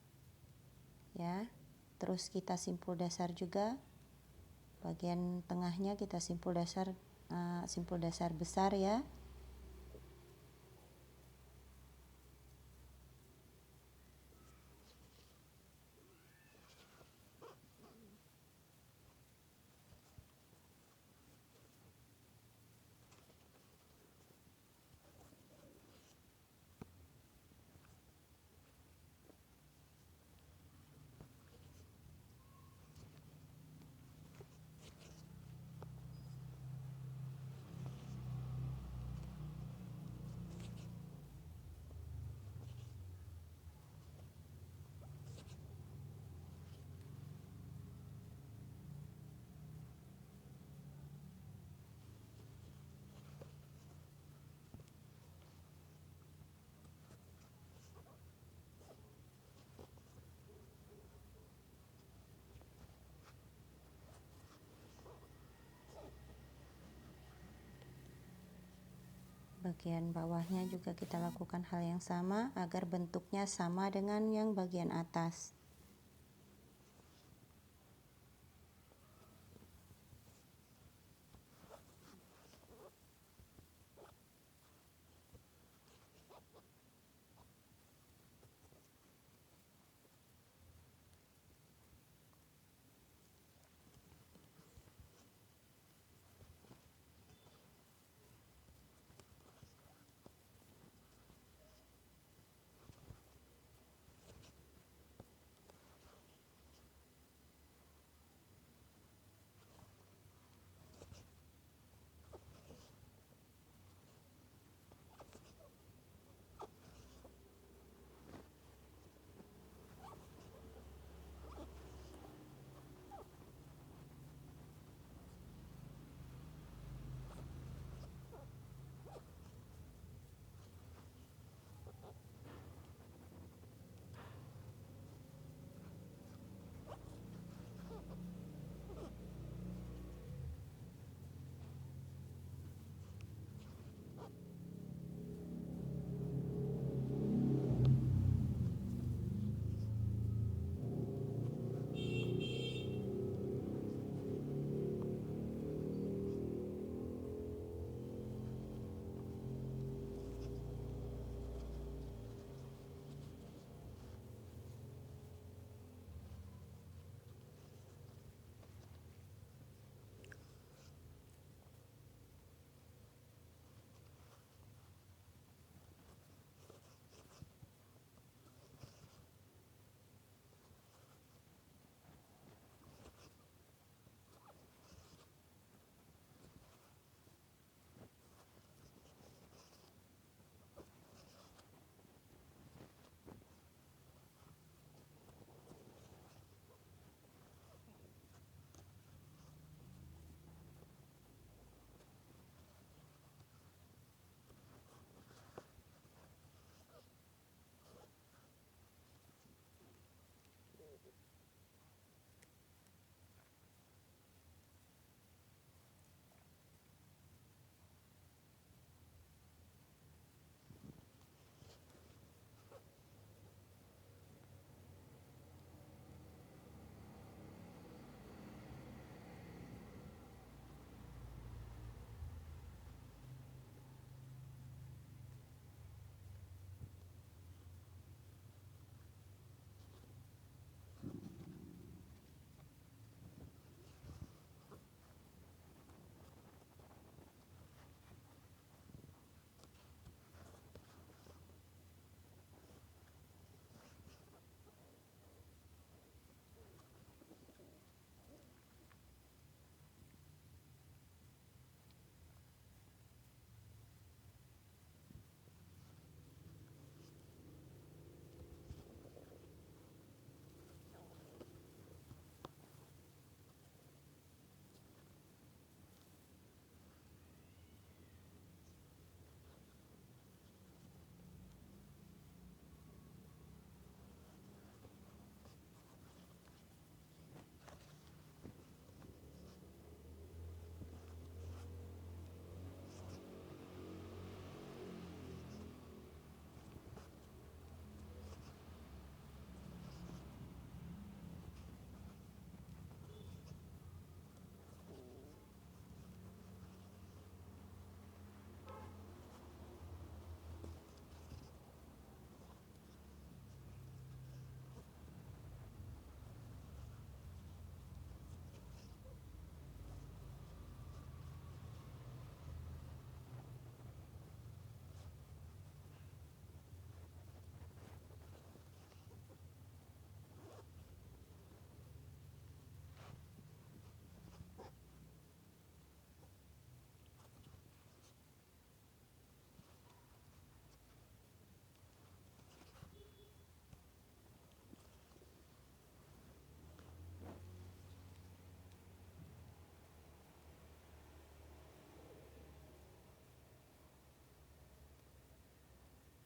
ya. Terus kita simpul dasar juga. Bagian tengahnya kita simpul dasar besar ya. Bagian bawahnya juga kita lakukan hal yang sama agar bentuknya sama dengan yang bagian atas.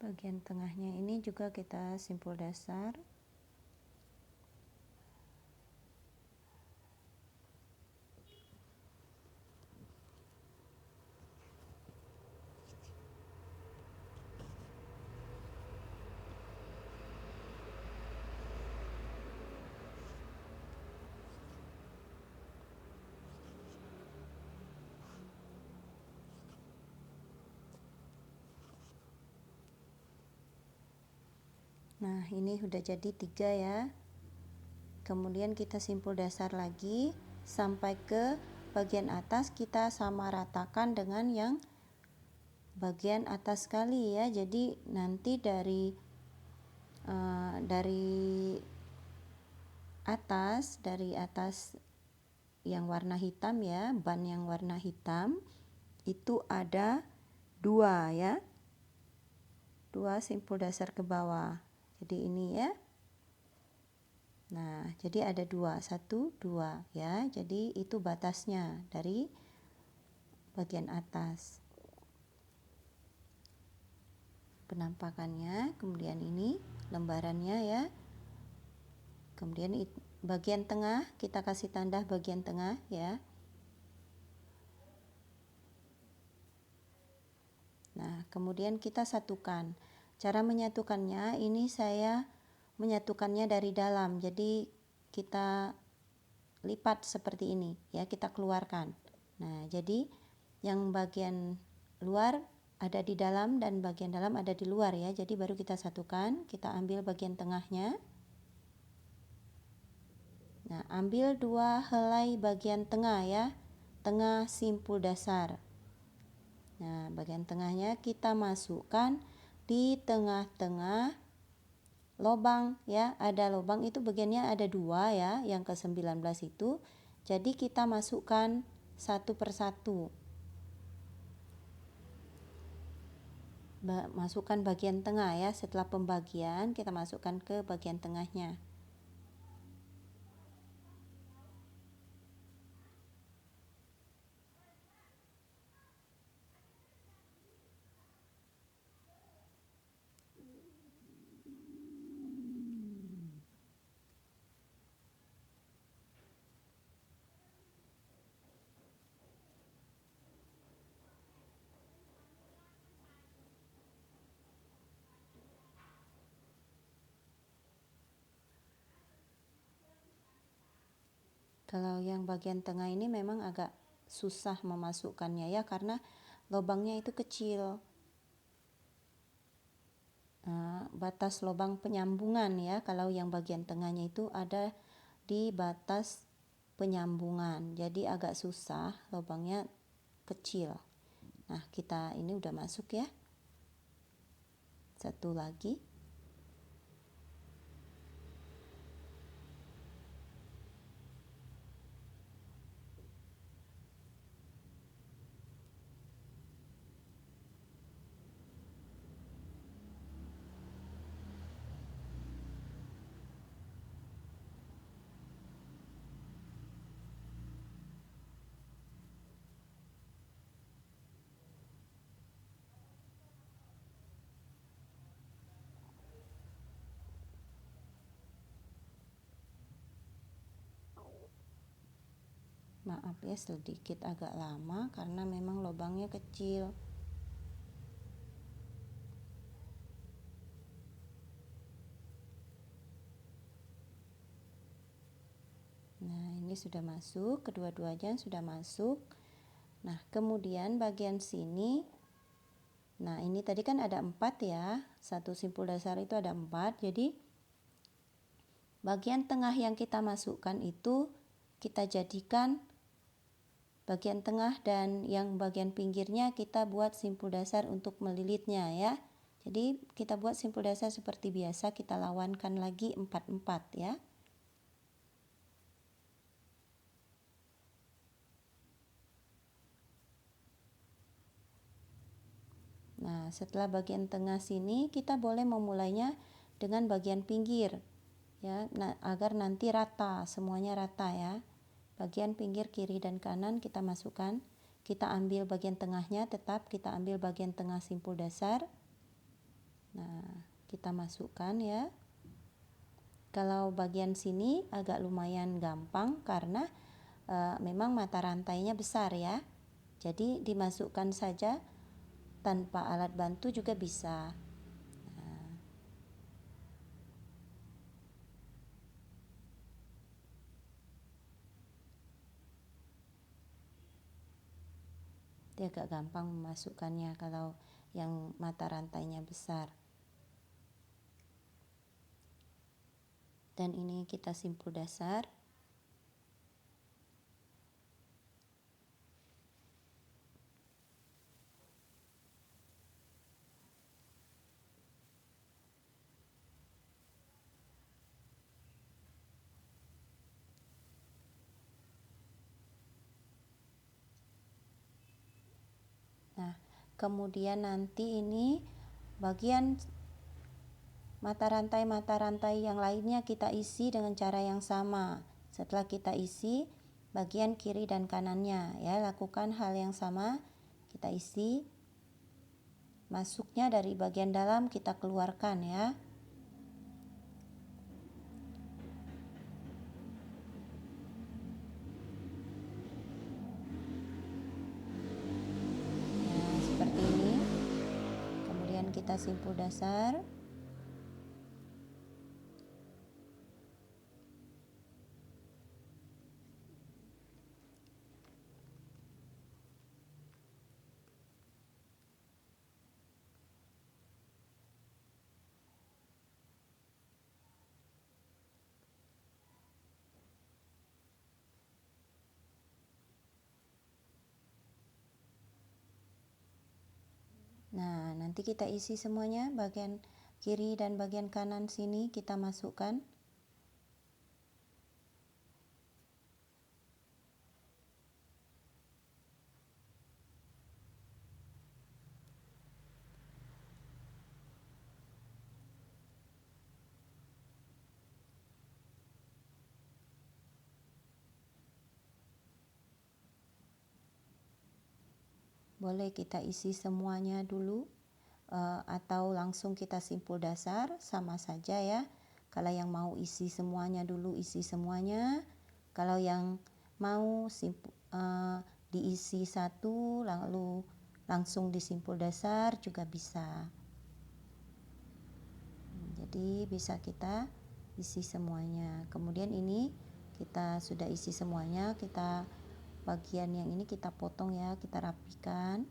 Bagian tengahnya ini juga kita simpul dasar. Nah, ini udah jadi 3 ya. Kemudian kita simpul dasar lagi sampai ke bagian atas, kita sama ratakan dengan yang bagian atas sekali ya. Jadi nanti dari atas yang warna hitam ya, ban yang warna hitam itu ada 2 ya, 2 simpul dasar ke bawah. Jadi ini ya. Nah, jadi ada 2, 1, 2 ya. Jadi itu batasnya dari bagian atas. Penampakannya, kemudian ini lembarannya ya. Kemudian bagian tengah kita kasih tanda bagian tengah ya. Nah, kemudian kita satukan. Cara menyatukannya ini saya menyatukannya dari dalam. Jadi kita lipat seperti ini ya, kita keluarkan. Nah, jadi yang bagian luar ada di dalam dan bagian dalam ada di luar ya. Jadi baru kita satukan, kita ambil bagian tengahnya. Nah, ambil 2 helai bagian tengah ya, tengah simpul dasar. Nah, bagian tengahnya kita masukkan di tengah-tengah lubang ya, ada lubang itu bagiannya ada 2 ya, yang ke-19 itu. Jadi kita masukkan satu persatu. Masukkan bagian tengah ya, setelah pembagian kita masukkan ke bagian tengahnya. Kalau yang bagian tengah ini memang agak susah memasukkannya ya, karena lubangnya itu kecil. Batas lubang penyambungan ya, kalau yang bagian tengahnya itu ada di batas penyambungan, jadi agak susah, lubangnya kecil. Nah, kita ini udah masuk ya. Satu lagi. Maaf ya, sedikit agak lama karena memang lubangnya kecil. Nah, ini sudah masuk, kedua-duanya sudah masuk. Nah, kemudian bagian sini, nah ini tadi kan ada 4 ya, satu simpul dasar itu ada 4, jadi bagian tengah yang kita masukkan itu kita jadikan bagian tengah, dan yang bagian pinggirnya kita buat simpul dasar untuk melilitnya ya. Jadi kita buat simpul dasar seperti biasa, kita lawankan lagi 4-4 ya. Nah, setelah bagian tengah sini kita boleh memulainya dengan bagian pinggir ya, agar nanti rata, semuanya rata ya. Bagian pinggir kiri dan kanan kita masukkan, kita ambil bagian tengahnya, tetap kita ambil bagian tengah simpul dasar. Nah, kita masukkan ya. Kalau bagian sini agak lumayan gampang karena memang mata rantainya besar ya. Jadi dimasukkan saja tanpa alat bantu juga bisa. Dia agak gampang memasukkannya kalau yang mata rantainya besar. Dan ini kita simpul dasar. Nah, kemudian nanti ini bagian mata rantai yang lainnya kita isi dengan cara yang sama. Setelah kita isi bagian kiri dan kanannya, ya, lakukan hal yang sama. Kita isi, masuknya dari bagian dalam kita keluarkan, ya. Nah, seperti ini. Kemudian kita simpul dasar. Nah, nanti kita isi semuanya, bagian kiri dan bagian kanan sini kita masukkan. Boleh kita isi semuanya dulu, atau langsung kita simpul dasar, sama saja, ya. Kalau yang mau isi semuanya dulu, isi semuanya. Kalau yang mau diisi satu lalu langsung disimpul dasar juga bisa. Jadi bisa kita isi semuanya. Kemudian ini kita sudah isi semuanya, kita bagian yang ini kita potong, ya, kita rapikan.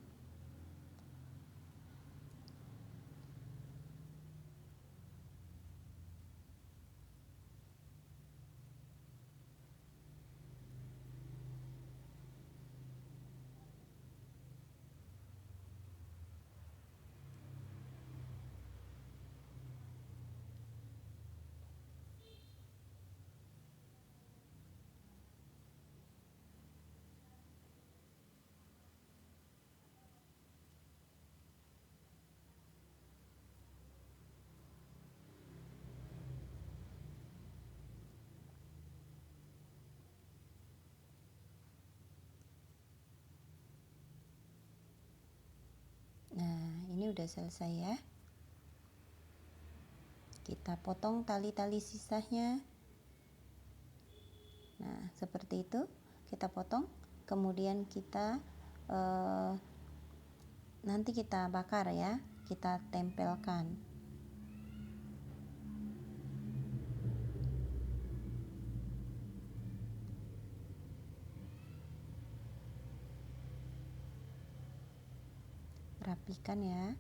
Nah, ini udah selesai, ya. Kita potong tali-tali sisanya. Nah, seperti itu kita potong. Kemudian kita nanti kita bakar, ya. Kita tempelkan. Rapikan, ya.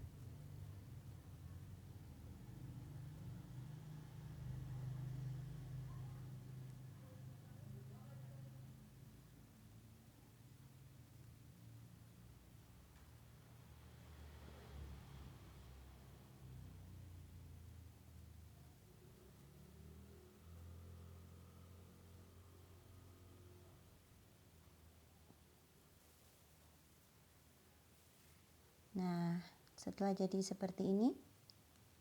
Nah, setelah jadi seperti ini,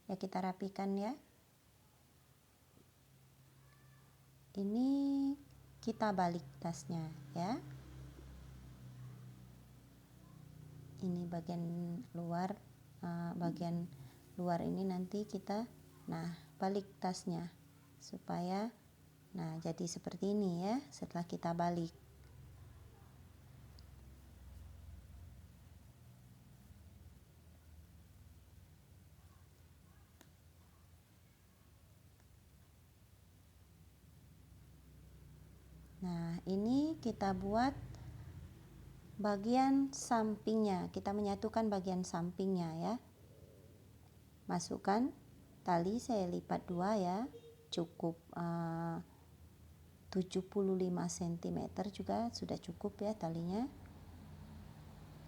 ya kita rapikan, ya. Ini kita balik tasnya, ya. Ini bagian luar ini nanti kita balik tasnya supaya jadi seperti ini, ya, setelah kita balik. Nah, ini kita buat bagian sampingnya, kita menyatukan bagian sampingnya, ya. Masukkan tali, saya lipat 2, ya. cukup 75 cm juga sudah cukup ya talinya.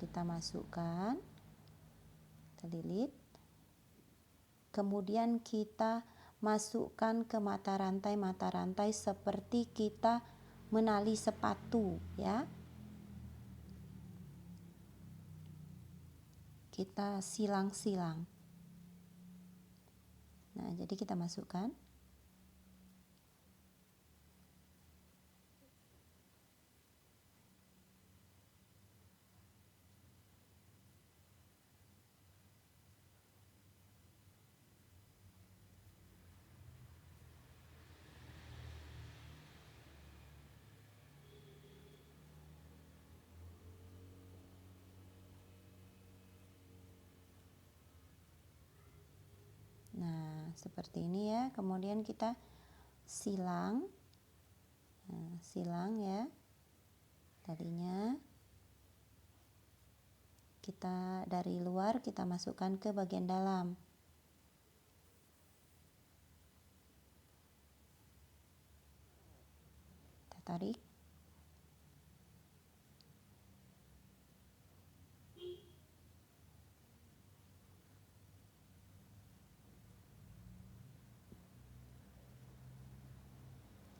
Kita masukkan, kita lilit, kemudian kita masukkan ke mata rantai seperti kita menali sepatu ya. Kita silang-silang. Nah, jadi kita masukkan. Nah, seperti ini ya. Kemudian kita silang. Nah, silang ya. Tadinya kita dari luar kita masukkan ke bagian dalam. Kita tarik.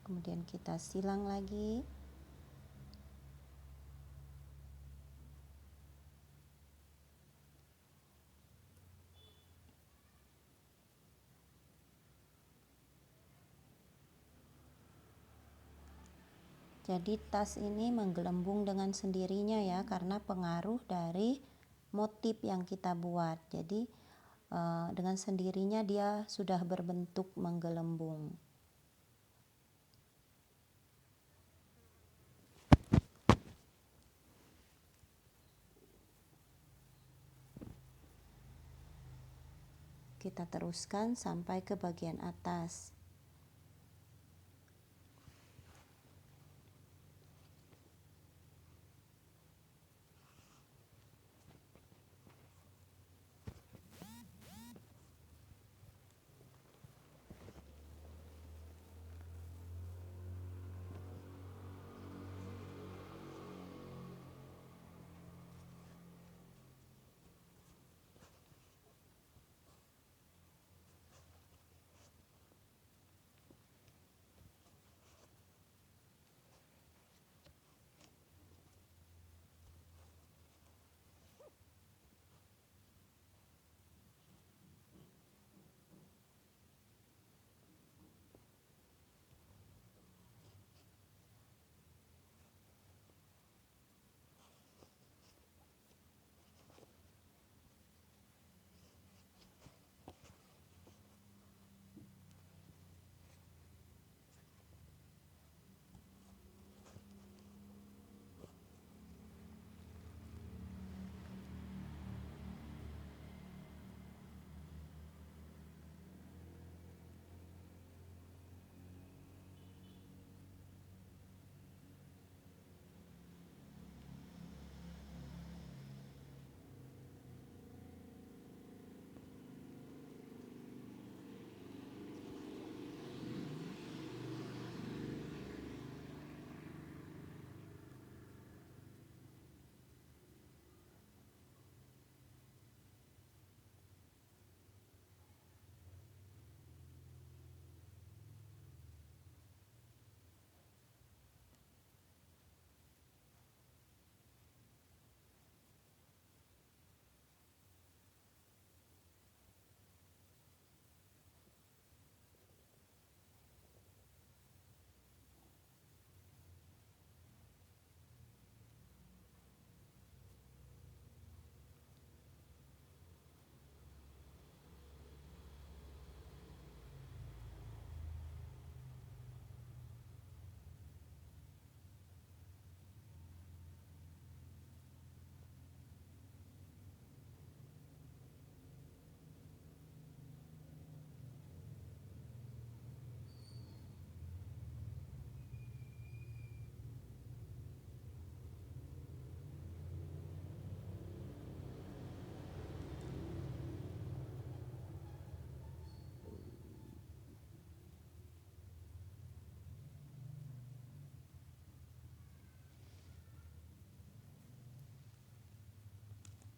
Kemudian kita silang lagi. Jadi tas ini menggelembung dengan sendirinya ya, karena pengaruh dari motif yang kita buat. Jadi dengan sendirinya dia sudah berbentuk menggelembung. Kita teruskan sampai ke bagian atas.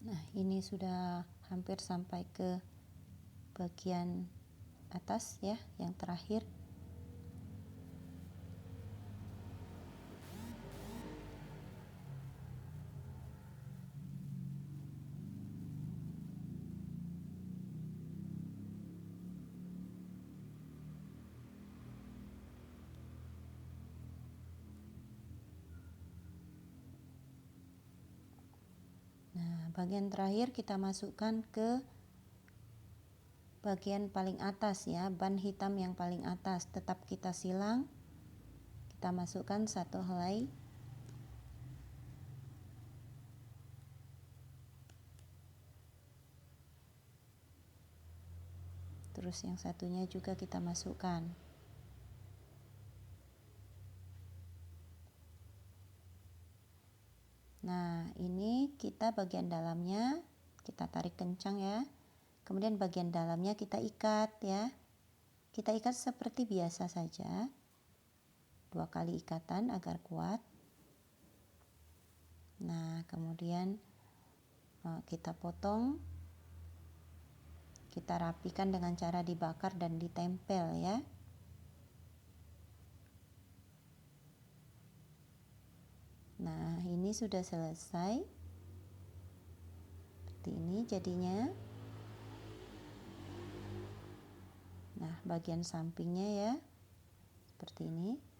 Nah, ini sudah hampir sampai ke bagian atas ya, yang terakhir. Nah, bagian terakhir kita masukkan ke bagian paling atas ya, ban hitam yang paling atas. Tetap kita silang. Kita masukkan satu helai. Terus yang satunya juga kita masukkan. Nah, ini kita bagian dalamnya kita tarik kencang ya. Kemudian bagian dalamnya kita ikat ya. Kita ikat seperti biasa saja. 2 kali ikatan agar kuat. Nah, kemudian kita potong. Kita rapikan dengan cara dibakar dan ditempel ya. Nah, ini sudah selesai. Seperti ini jadinya. Nah, bagian sampingnya ya. Seperti ini.